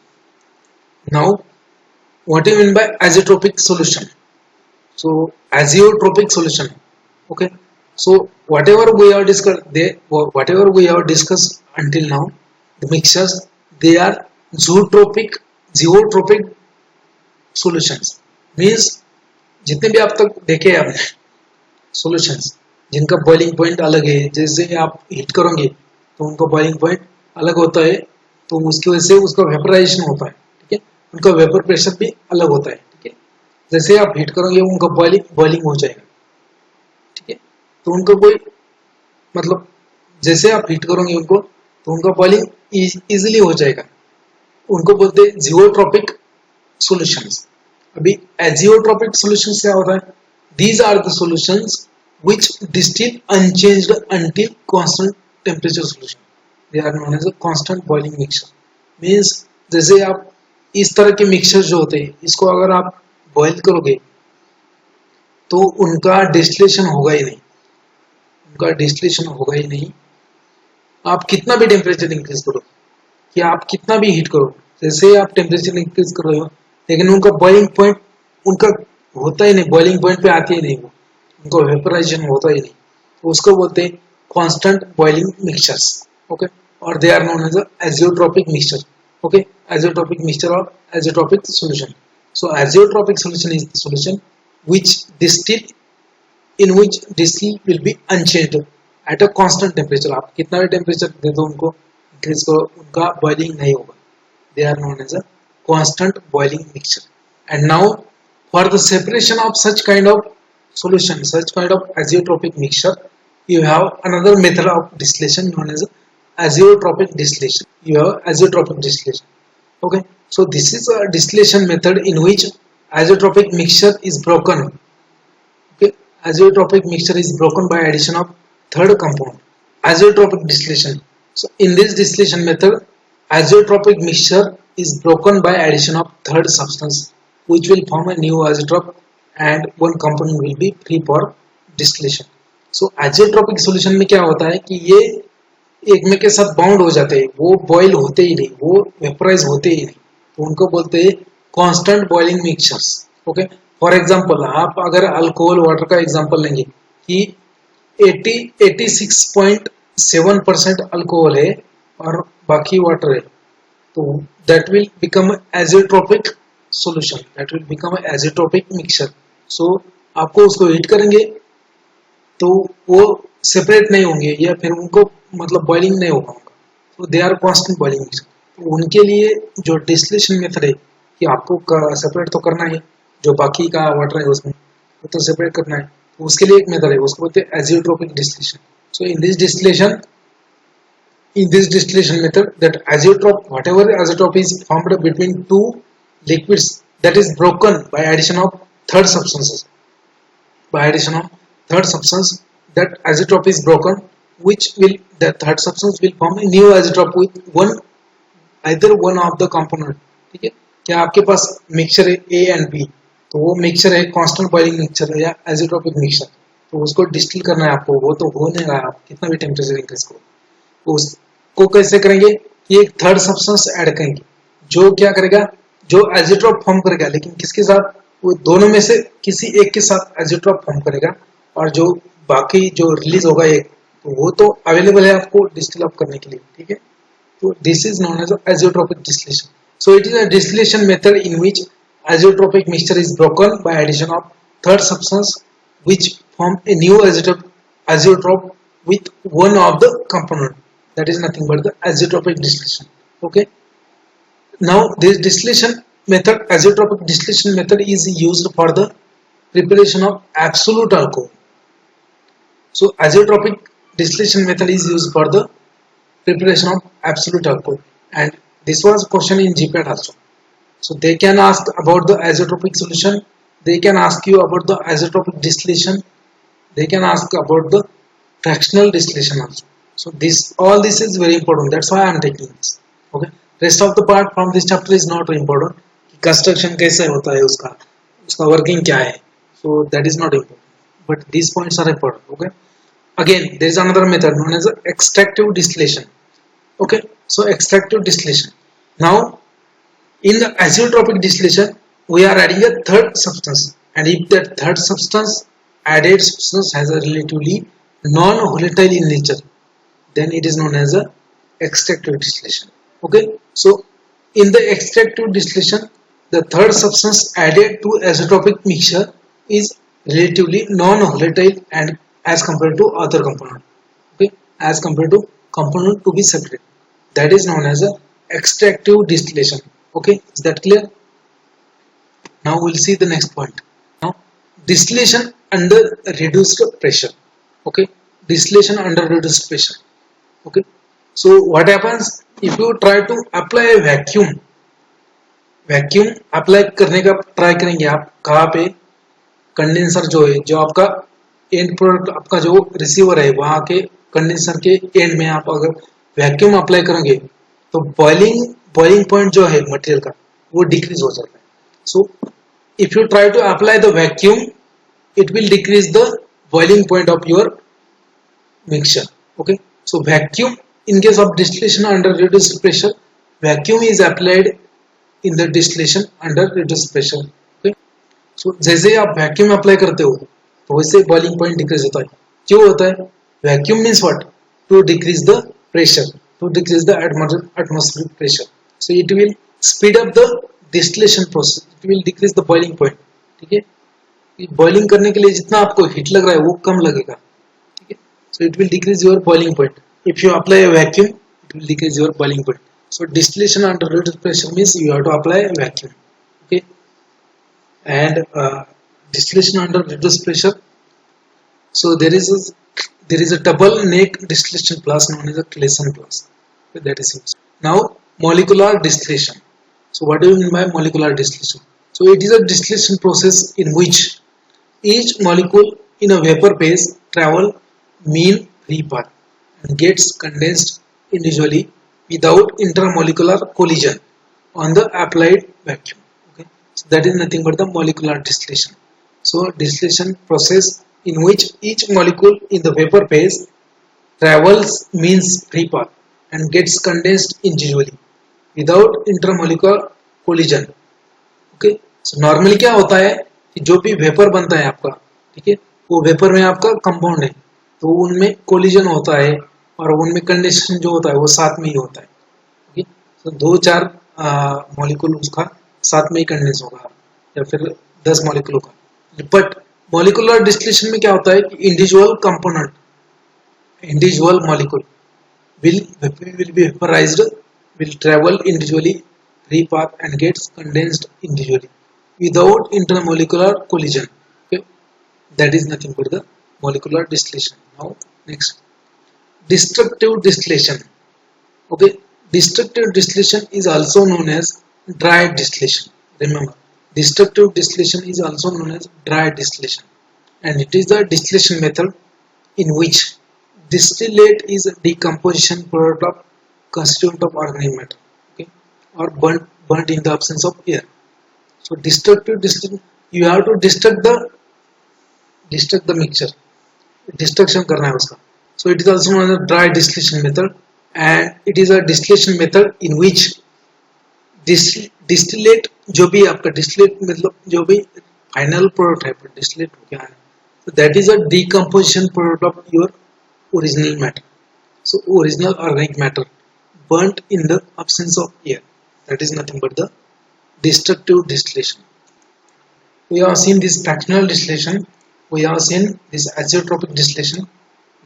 Now what you mean by azeotropic solution? So azeotropic solution, okay. So whatever we have discussed until now, the mixtures, they are zeotropic solutions, means जितने भी आप तक देखे आपने solutions जिनका boiling point अलग है, जैसे आप हीट करोगे तो उनका बॉइलिंग पॉइंट अलग होता है, तो उसकी वजह से उसका वेपराइजेशन होता है, ठीक है। उनका वेपर प्रेशर भी अलग होता है, ठीक है। जैसे आप हीट करोगे उनका बॉइलिंग हो जाएगा, ठीक है। तो उनका कोई मतलब जैसे आप हीट करोगे उनको तो उनका बॉइलिंग इजीली हो जाएगा, उनको बोलते हैं जियोट्रॉपिक सॉल्यूशंस। अभी एजियोट्रॉपिक सॉल्यूशंस क्या होता है? These are the solutions which distill unchanged until constant temperature solution. They are known as a constant boiling mixture. Means जैसे आप इस तरह के मिक्सचर जो होते हैं इसको अगर आप बॉईल करोगे तो उनका डिस्टिलेशन होगा ही नहीं, उनका डिस्टिलेशन होगा ही नहीं। आप कितना भी टेम्परेचर इंक्रीज करो कि आप कितना भी हीट करो, जैसे आप टेम्परेचर इंक्रीज कर रहे हो लेकिन उनका बॉइलिंग पॉइंट उनका होता ही नहीं, बॉइलिंग पॉइंट पे आते ही नहीं, वो उनको वेपराइजेशन होता ही नहीं, तो उसको बोलते हैं कांस्टेंट बॉइलिंग मिक्सचर्स, ओके। और they are known as azeotropic mixture, okay. Azeotropic mixture और azeotropic solution. So azeotropic solution is the solution which distil in which distil will be unchanged at a constant temperature. आप कितना भी temperature दे दो उनको, increase करो, उनका boiling नहीं होगा। They are known as a constant boiling mixture. And now for the separation of such kind of solution, such kind of azeotropic mixture, you have another method of distillation known as azeotropic distillation. You have azeotropic distillation, okay. So this is a distillation method in which azeotropic mixture is broken, okay. Azeotropic mixture is broken by addition of third compound, azeotropic distillation. So in this distillation method, azeotropic mixture is broken by addition of third substance which will form a new azeotrope and one component will be free for distillation. So azeotropic solution में क्या होता है कि ये एक में के साथ बाउंड हो जाते हैं, वो बॉइल होते ही नहीं, वो वेपराइज होते ही नहीं, तो उनको बोलते हैं constant boiling mixtures, okay. For example आप अगर अल्कोहल वाटर का एग्जांपल लेंगे कि 86.7% अल्कोहल है और बाकी वाटर है, तो that will become azeotropic solution, that will become a azeotropic mixture. So आपको उसको हीट करेंगे तो वो सेपरेट नहीं होंगे या फिर उनको मतलब बॉइलिंग नहीं होगा उनका, तो they are constant boiling mixture. तो उनके लिए जो डिस्टिलेशन मेथड है कि आपको सेपरेट तो करना है, जो बाकी का वाटर है उसमें वो तो सेपरेट करना है, तो उसके लिए एक मेथड है, उसको बोलते हैं azeotropic distillation. So in this distillation method, that azeotrope, whatever azeotrope is formed between two liquids, that is broken by addition of third substances. By addition of third substance, that azeotrope is broken, which will that third substance will form a new azeotrope with either one of the component, ठीक है। क्या आपके पास mixture है A and B, तो वो mixture है constant boiling mixture है या एजियोट्रोपिक मिक्सचर, तो उसको डिस्टिल करना है आपको, वो तो हो नहीं रहा है, आप कितना भी टेम्परेचर इंक्रीज करो। तो उसको कैसे करेंगे कि एक थर्ड सब्सटेंस ऐड करेंगे जो क्या करेगा, जो एजियोट्रोप फॉर्म करेगा, लेकिन किसके साथ, वो दोनों में से किसी एक के साथ एजियोट्रोप फॉर्म करेगा, और जो बाकी जो रिलीज होगा एक, तो वो तो अवेलेबल है आपको डिस्टिल अप करने के लिए, ठीक है। तो this is known as azeotropic distillation. So it is a distillation method in which azeotropic mixture is broken by addition of third substance which form a new azeotrope with one of the component, that is nothing but the azeotropic distillation, okay. Now this distillation method, azeotropic distillation method, is used for the preparation of absolute alcohol. So azeotropic distillation method is used for the preparation of absolute alcohol, and this was question in GPAT also. So they can ask about the azeotropic solution, they can ask you about the azeotropic distillation, they can ask about the fractional distillation also. So this all this is very important. That's why I am taking this. Okay. Rest of the part from this chapter is not important. Construction कैसे होता है उसका working क्या है. So that is not important. But these points are important. Okay. Again, there is another method known as extractive distillation. Okay. So extractive distillation. Now, in the azeotropic distillation, we are adding a third substance, and if that third substance added substance has a relatively non-volatile in nature, then it is known as a extractive distillation. Okay, so in the extractive distillation, the third substance added to azeotropic mixture is relatively non-volatile and as compared to other component. Okay, as compared to component to be separate, that is known as a extractive distillation. Okay, is that clear? Now we'll see the next point. Now, distillation under reduced pressure. Okay, distillation under reduced pressure. Okay, so what happens if you try to apply a vacuum? Vacuum apply करने का try करेंगे आप कहाँ पे, condenser जो है, जो आपका एंड प्रोडक्ट आपका जो रिसीवर है वहां के कंडेंसर के एंड में आप अगर वैक्यूम अप्लाई करेंगे तो बॉइलिंग पॉइंट जो है मटेरियल का वो डिक्रीज हो जाता है. So if you try to apply the vacuum it will decrease the boiling point of your mixture. Okay, so vacuum in case of distillation under reduced pressure, vacuum is applied in the distillation under reduced pressure. Okay, so जैसे आप vacuum apply करते हो तो वैसे boiling point decrease होता है. क्यों होता है? Vacuum means what? To decrease the pressure, to decrease the atmospheric pressure. So it will speed up the distillation process. It will decrease the boiling point. ठीक है, बॉइलिंग करने के लिए जितना आपको हीट लग रहा है वो कम लगेगा. ठीक है, so it will decrease your boiling point. If you apply a vacuum it will decrease your boiling point. So distillation under reduced pressure means you have to apply a vacuum. Okay, and distillation under reduced pressure, so there is a double neck distillation plus known as a Claisen plus. Okay, that is used. Now molecular distillation. So what do you mean by molecular distillation? So it is a distillation process in which each molecule in a vapor phase travel mean free path and gets condensed individually without intermolecular collision on the applied vacuum. Okay, so that is nothing but the molecular distillation. So distillation process in which each molecule in the vapor phase travels means free path and gets condensed individually without intermolecular collision. Okay, so normally क्या होता है कि जो भी vapour बनता है आपका, ठीक है, वो वेपर में आपका कंपाउंड है तो उनमें कोलिजन होता है और उनमें कंडेंसेशन जो होता है वो साथ में ही होता है. ठीक है, तो 2-4 मॉलिक्यूल उसका साथ में ही कंडेंस होगा या फिर 10 मॉलिक्यूलों का. बट मॉलिक्यूलर डिस्टिलेशन में क्या होता है कि individual component, individual molecule will be vaporized, will travel individually free path and gets condensed individually without intermolecular collision. Okay, that is nothing but the molecular distillation. Now next, destructive distillation. Okay, destructive distillation is also known as dry distillation. Remember, destructive distillation is also known as dry distillation, and it is the distillation method in which distillate is a decomposition product of constituent of organic matter, okay, or burnt in the absence of air. So destructive distillation, you have to destruct the mixture, destruction करना है उसका. So it is also known as dry distillation method, and it is a distillation method in which distillate जो भी आपका distillate मतलब जो भी final product है distillate हो गया है, so that is a decomposition product of your original matter. So original organic matter burnt in the absence of air, that is nothing but the destructive distillation. We have seen this fractional distillation, we have seen this azeotropic distillation,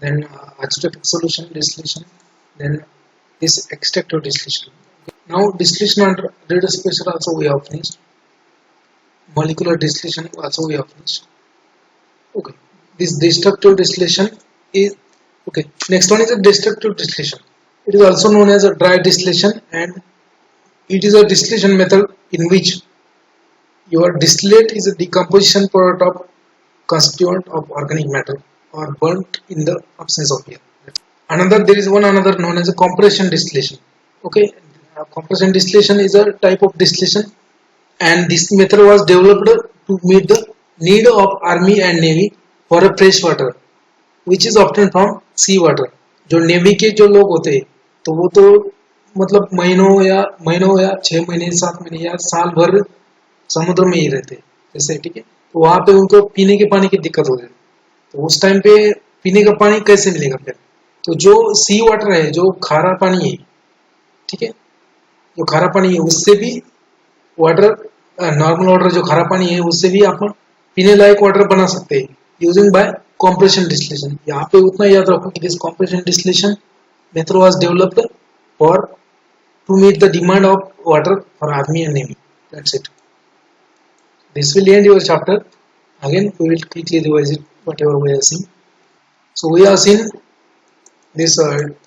then azeotropic solution distillation, then this extractive distillation. Now distillation under reduced pressure also we have finished, molecular distillation also we have finished. Okay, this destructive distillation is okay. Next one is a destructive distillation. It is also known as a dry distillation, and it is a distillation method in which your distillate is a decomposition product of constituent of organic matter or burnt in the absence of air. There is another known as a compression distillation. Okay, compression distillation is a type of distillation, and this method was developed to meet the need of army and navy for a fresh water, which is obtained from sea water. जो navy के जो लोग होते हैं तो वो तो मतलब महीनों या 6 महीने 7 महीने या साल भर समुद्र में ही रहते हैं जैसे, ठीक है। तो वहां पे उनको पीने के पानी की दिक्कत हो रही है, तो उस टाइम पे पीने का पानी कैसे मिलेगा फिर? तो जो सी वाटर है, जो खारा पानी है, ठीक है, जो खारा पानी है उससे भी वाटर, नॉर्मल वाटर जो खारा पानी है उससे भी आप पीने लायक वाटर बना सकते हैं यूजिंग बाय compression distillation. यहाँ पे उतना याद रखो कि this compression distillation method was developed for to meet the demand of water for army and navy. That's it. This will end your chapter. Again, we will quickly revise it whatever we have seen. So we have seen this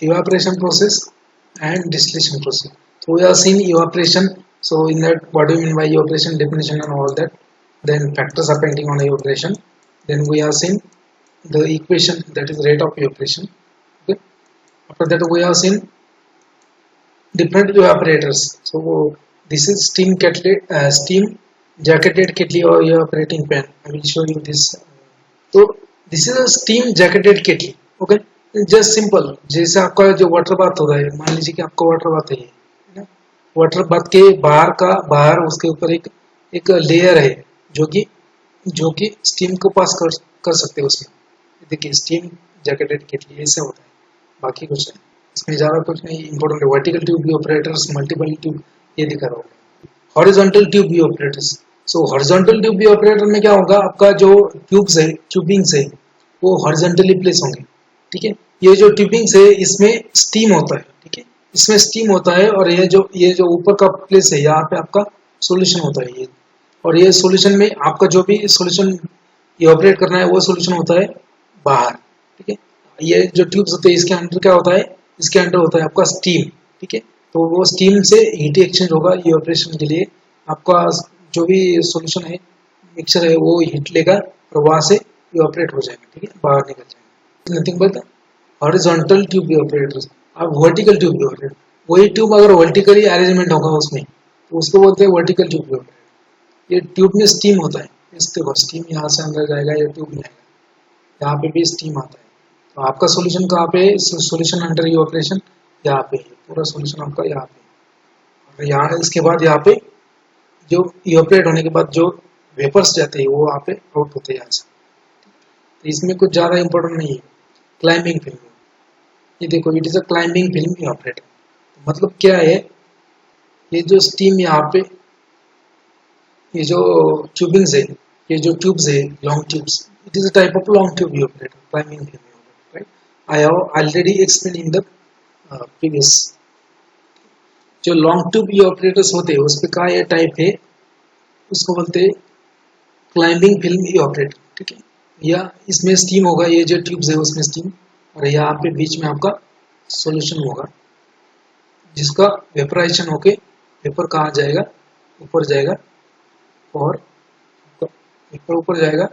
evaporation process and distillation process. So we have seen evaporation. So in that, what do you mean by evaporation, definition and all that. Then factors are painting on evaporation. Then we have seen the equation, that is rate of evaporation. Okay. After that we have seen different evaporators. So this is steam jacketed kettle or evaporating pan. I will show you this. So this is a steam jacketed kettle. Okay, just simple. जैसे आपका जो water bath होता है, मान लीजिए कि आपका water bath है, वाटर बाथ के बाहर उसके ऊपर एक लेयर है जो कि स्टीम को पास कर सकते हैं उसमें। देखिए स्टीम जैकेटेड केटली ऐसे होता है, बाकी कुछ है इसमें ज़्यादा कुछ नहीं इंपॉर्टेंट है। Vertical tube operators, multiple tube, ये दिखा रहा होगा। Horizontal tube operators. सो हॉरिजॉन्टल ट्यूब ऑपरेटर में क्या होगा, आपका जो ट्यूबिंग्स है वो हॉरिजॉन्टली प्लेस होंगे, ठीक है। ये जो ट्यूबिंग्स है इसमें स्टीम होता है, ठीक है, इसमें स्टीम होता है, और ये जो ऊपर का प्लेस है यहाँ पे आपका सोल्यूशन होता है ये, और ये सोल्यूशन में आपका जो भी सोल्यूशन ऑपरेट करना है वो सोल्यूशन होता है बाहर, ठीक है। ये जो ट्यूब्स होते हैं इसके अंदर क्या होता है, इसके अंदर होता है आपका स्टीम, ठीक है। तो वो स्टीम से हीट एक्सचेंज होगा इवेपोरेशन के लिए, आपका जो भी सॉल्यूशन है, मिक्सचर है, वो हीट लेगा और वहां से इवेपोरेट हो जाएगा, ठीक है, बाहर निकल जाएगा। Nothing but horizontal tube evaporators. अब वर्टिकल ट्यूब इवेपोरेटर, वही ट्यूब अगर वर्टिकली अरेंजमेंट होगा उसमें तो उसको बोलते हैं वर्टिकल ट्यूब इवेपोरेटर। ये ट्यूब में स्टीम होता है, इस देखो स्टीम यहाँ से अंदर जाएगा, ये ट्यूब में आएगा, यहाँ पे भी स्टीम आता है। तो आपका सॉल्यूशन कहाँ पे, सॉल्यूशन अंडर इवेपोरेशन यहाँ पे, पूरा सॉल्यूशन आपका यहाँ पे, और यहाँ इसके बाद यहाँ पे जो इवेपोरेट होने के बाद जो वेपर्स जाते हैं वो यहाँ पे आउट होते हैं यहाँ से। तो इसमें कुछ ज़्यादा इंपॉर्टेंट नहीं है। क्लाइंबिंग फिल्म, ये देखो it is a climbing film evaporator. मतलब क्या है, ये जो स्टीम यहाँ पे, ये जो ट्यूबिंग्स है, ये जो ट्यूब्स है, long tubes, it is a type of long tube evaporator, climbing film evaporator, right? I have already explained in the previous. जो लॉन्ग ट्यूब इवेपोरेटर्स होते हैं उसपे का ये टाइप है, उसको बोलते हैं क्लाइंबिंग फिल्म इवेपोरेटर, ठीक है। या इसमें स्टीम होगा, ये जो ट्यूब्स है उसमें स्टीम, और यहाँ पे बीच में आपका सॉल्यूशन होगा जिसका वेपराइजेशन होके वेपर कहाँ जाएगा, ऊपर जाएगा, और वेपर ऊपर जाएगा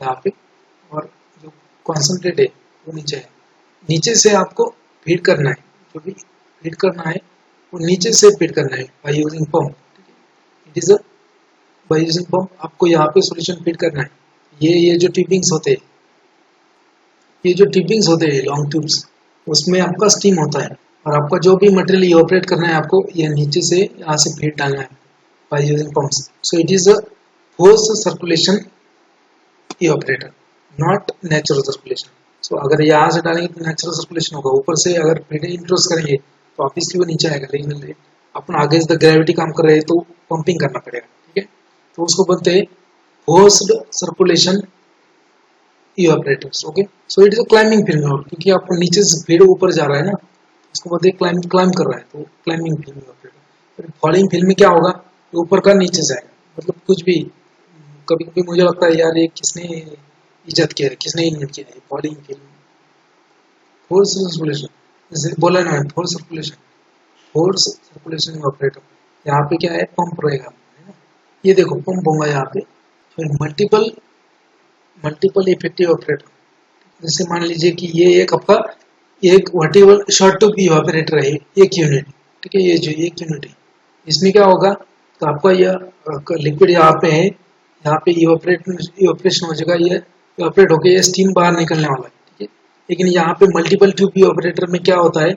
यहाँ पे, और जो कॉन्सेंट्रेट है वो नीचे है। नीचे से आपको फीड करना है, जो भी फीड करना है वो नीचे से फीड करना है by using pump, it is by using pump आपको यहाँ पे सॉल्यूशन फीड करना है। ये जो ट्यूबिंग्स होते हैं, ये जो ट्यूबिंग्स होते हैं लॉन्ग ट्यूब्स, उसमें आपका स्टीम होता है, और आपका जो भी मटेरियल इवेपोरेट करना है आपको ये नीचे से यहाँ से फीड डालना है by using pumps. So it is a force circulation evaporator, not natural circulation. So अगर यहाँ से डालेंगे तो नेचुरल सर्कुलेशन होगा, ऊपर से अगर फीड इंट्रोड्यूस करेंगे तो ऑब्वियसली वो नीचे आएगा, लेकिन अपन आगे द ग्रेविटी काम कर रहे हैं तो पंपिंग करना पड़ेगा, ठीक है। तो उसको बोलते हैं forced circulation evaporators, okay. So it is a climbing film, क्योंकि आपको नीचे से फीड ऊपर जा रहा है ना, उसको बोलते हैं क्लाइंब कर रहा है, तो climbing film evaporator. Falling film में क्या होगा, ऊपर का नीचे से आएगा, मतलब कुछ भी। कभी कभी मुझे लगता है यार ये किसने इजाद किया है, किसने इन्वेंट किया है फॉलिंग फिल्म, फोर्स सर्कुलेशन, जैसे बोला ना फोर्स सर्कुलेशन इवेपोरेटर। यहाँ पे क्या है, पंप रहेगा, है ना, ये देखो पंप होगा यहाँ पे, फिर मल्टीपल इफेक्टिव ऑपरेटर, जैसे मान लीजिए कि ये एक आपका एक वर्टिकल शॉर्ट ट्यूब इवापोरेटर है, एक यूनिट, ठीक है, ये जो एक यूनिट है, इसमें क्या होगा, तो आपका यह लिक्विड यहाँ पे है, यहाँ पे इवापोरेशन हो जाएगा, ये इवापोरेट होकर ये स्टीम बाहर निकलने वाला है, ठीक है। लेकिन यहाँ पे मल्टीपल ट्यूब इवापोरेटर में क्या होता है,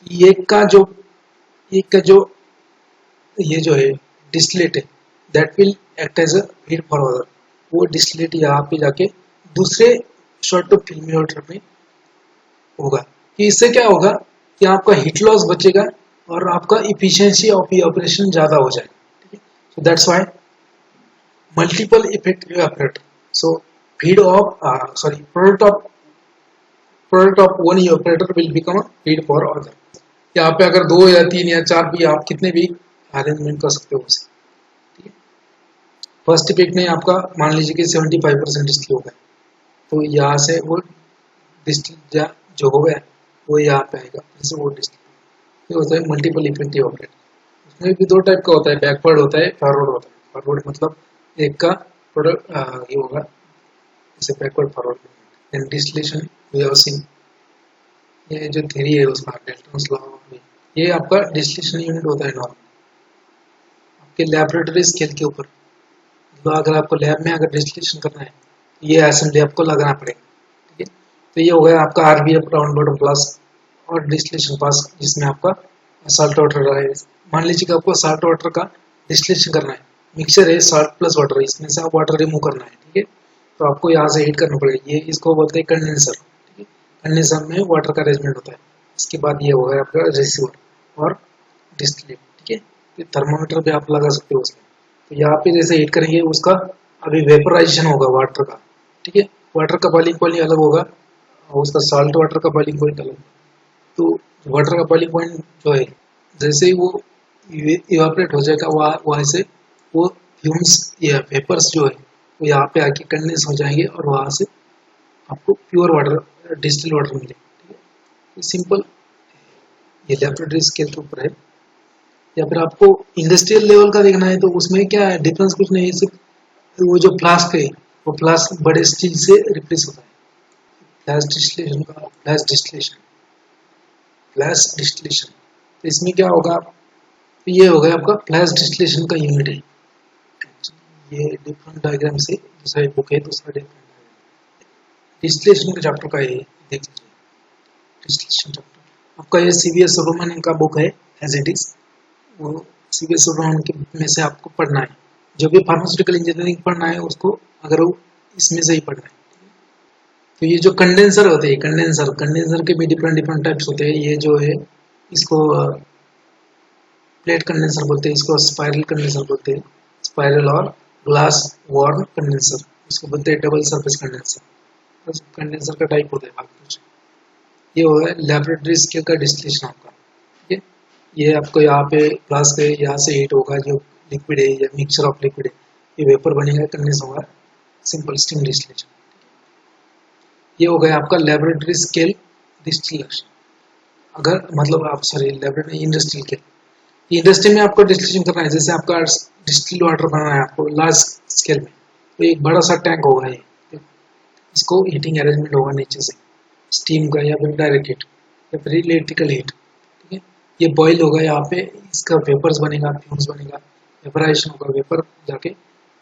एक का जो ये जो है डिस्टिलेट है, that will act as a feed for other, वो डिस्टिलेट यहाँ पे जाके दूसरे शॉर्ट ट्यूब फिल्म इवापोरेटर में होगा, कि इससे क्या होगा कि आपका हीट लॉस बचेगा और आपका इफिशियंसी ऑफ इवापोरेशन ज़्यादा हो जाएगा, ठीक है। So that's why multiple effect evaporator, so feed of product of one evaporator will become a feed for other. यहाँ पे अगर 2 या 3 या 4 भी, आप कितने भी अरेंजमेंट कर सकते हो उसे, ठीक है। फर्स्ट इफेक्ट में आपका मान लीजिए कि 75% डिस्टिल हो गया, तो यहाँ से वो डिस्टिल जो हो गया वो यहाँ पे आएगा, जैसे वो डिस्टिल, ये होता है मल्टीपल इफेक्ट इवापोरेटर। उसमें भी 2 टाइप का होता है, बैकवर्ड होता है, फॉरवर्ड होता है। फॉरवर्ड मतलब एक का प्रोडक्ट ये होगा, जैसे backward forward. Then distillation we have seen, ये जो थ्योरी है उसका डेल्टन्स लॉ, ये आपका डिस्टिलेशन यूनिट होता है नॉर्मल आपके लेबोरेटरी स्केल के ऊपर। तो अगर आपको लैब में अगर डिस्टिलेशन करना है, ये असेंबली आपको लगाना पड़ेगा, ठीक है। तो ये हो गया आपका आरबीएफ राउंड बॉटम फ्लास्क और डिस्टिलेशन फ्लास्क, जिसमें आपका साल्ट वाटर है। मान लीजिए कि आपको साल्ट वाटर का डिस्टिलेशन करना है, मिक्सचर है साल्ट प्लस वाटर, इसमें से आप वाटर रिमूव करना है, ठीक है। तो आपको यहाँ से हीट करना पड़ेगा, ये इसको बोलते हैं कंडेंसर, ठीक है। कंडेंसर में वाटर का अरेंजमेंट होता है। इसके बाद ये होगा आपका रिसीवर और डिस्टिलेट, ठीक है। तो थर्मामीटर भी आप लगा सकते हो उसमें। तो यहाँ पे जैसे हीट करेंगे उसका अभी वेपराइजेशन होगा वाटर का, ठीक है। वाटर का बॉइलिंग पॉइंट अलग होगा और उसका साल्ट वाटर का बॉइलिंग पॉइंट अलग। तो वाटर का बॉइलिंग पॉइंट जो है, जैसे ही वो इवापोरेट हो जाएगा वहाँ से वो फ्यूम्स या वेपर्स जो है वो यहाँ पे आके कंडेंस हो जाएंगे और वहाँ से आपको प्योर वाटर, डिस्टिल वाटर मिलेगा, ठीक है। तो सिंपल ये लेबोरेटरी स्केल के ऊपर है। या फिर आपको इंडस्ट्रियल लेवल का देखना है तो उसमें क्या है, डिफरेंस कुछ नहीं है, सिर्फ वो जो फ्लास्क है वो फ्लास्क बड़े स्टील से रिप्लेस होता है। फ्लैश डिस्टिलेशन, तो इसमें क्या होगा, तो ये हो गया आपका फ्लैश डिस्टिलेशन का यूनिट है। ये डिफरेंट डायग्राम से दूसरा बुक है, दूसरा डिफरेंट डिस्टिलेशन का चैप्टर का है, देख लीजिए डिस्टिलेशन चैप्टर आपका। ये सीवीएस सुब्रमण्यम का बुक है एज इट इज, वो सीवीएस सुब्रमण्यम के में से आपको पढ़ना है। जो भी फार्मास्यूटिकल इंजीनियरिंग पढ़ना है उसको अगर वो इसमें से ही पढ़ना है। तो ये जो कंडेंसर होते हैं, कंडेंसर के भी डिफरेंट टाइप्स होते हैं। ये जो है इसको प्लेट कंडेंसर बोलते हैं, इसको स्पाइरल कंडेंसर बोलते हैं, स्पाइरल और ग्लास वॉर्म कंडेंसर, इसको बोलते हैं डबल सरफेस कंडेंसर। कंडेंसर का टाइप होता है बाकी कुछ। ये हो गया लेबोरेटरी स्केल का डिस्टिलेशन आपका, ठीक है। ये आपको यहाँ पे फ्लास्क है, यहाँ से हीट होगा, जो लिक्विड है या मिक्सचर ऑफ लिक्विड है ये वेपर बनेगा, कंडेंस होगा, सिंपल स्टीम डिस्टिलेशन। ये हो गया आपका लेबोरेटरी स्केल डिस्टिलेशन। अगर मतलब आप सॉरी लेबोरेटरी इंडस्ट्रियल के इंडस्ट्री में आपको डिस्टिलेशन करना है, जैसे आपका डिस्टिल्ड वाटर बनाना है आपको लार्ज स्केल में, तो एक बड़ा सा टैंक होगा ये, इसको हीटिंग अरेंजमेंट होगा नीचे से स्टीम का या फिर डायरेक्ट हीट या फिर इलेक्ट्रिकल हीट, ठीक है। ये बॉईल होगा, यहाँ पे इसका वेपर्स बनेगा, फ्यूम्स बनेगा, वेपराइजेशन होगा, वेपर जाके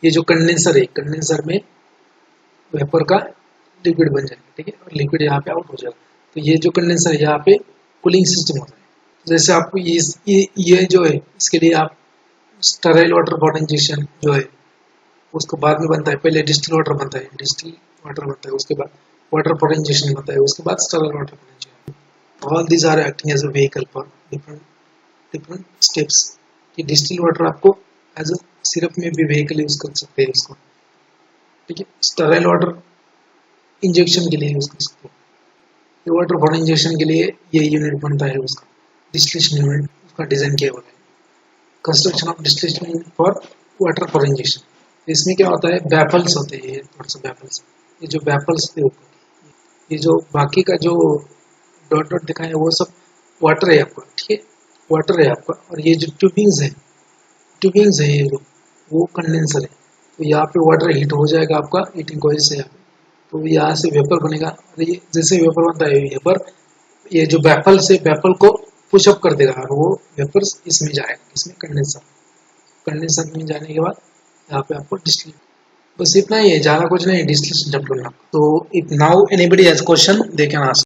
ये जो कंडेंसर है, कंडेंसर में वेपर का लिक्विड बन जाएगा, ठीक है, और लिक्विड यहाँ पे आउट हो जाएगा। तो ये जो कंडेंसर है यहाँ पे कूलिंग सिस्टम होता है। जैसे आपको ये जो है इसके लिए आप स्टराइल वाटर फॉर इंजेक्शन जो है उसको बाद में बनता है, पहले डिस्टिल वाटर बनता है, उसके बाद वाटर फॉर इंजेक्शन बनता है, उसके बाद sterile water for injection. All these are acting as a vehicle for different steps. कि डिस्टिल वाटर आपको एज अ सिरप में भी व्हीकल यूज कर सकते हैं इसको, ठीक है। स्टराइल वाटर इंजेक्शन के लिए यूज कर सकते हो। वाटर फॉर इंजेक्शन के लिए ये यूनिट बनता है उसका, डिस्टिलेशन यूनिट उसका डिजाइन किया हुआ है। Construction of distillation unit for water for injection. इसमें क्या होता है, बैफल्स होते हैं, थोड़ा सा बैफल्स, ये जो बैफल्स थे ये जो बाकी का जो डॉट डॉट दिखाया है वो सब वाटर है आपका, ठीक है, वाटर है आपका। और ये जो ट्यूबिंग्स है ये जो वो कंडेंसर है। तो यहाँ पे वाटर हीट हो जाएगा आपका हीटिंग कॉइल से, यहाँ पे तो यहाँ से वेपर बनेगा, और ये जैसे वेपर बनता है वेपर, ये जो बैफल से बैफल को पुशअप कर देगा और वो वेपर इसमें जाएगा, इसमें कंडेंसर, कंडेंसर में जाने के बाद यहाँ पे आपको डिस्टिल, बस इतना ही है, ज़्यादा कुछ नहीं डिस्टिलेशन चैप्टर में। तो if now anybody has question they can ask.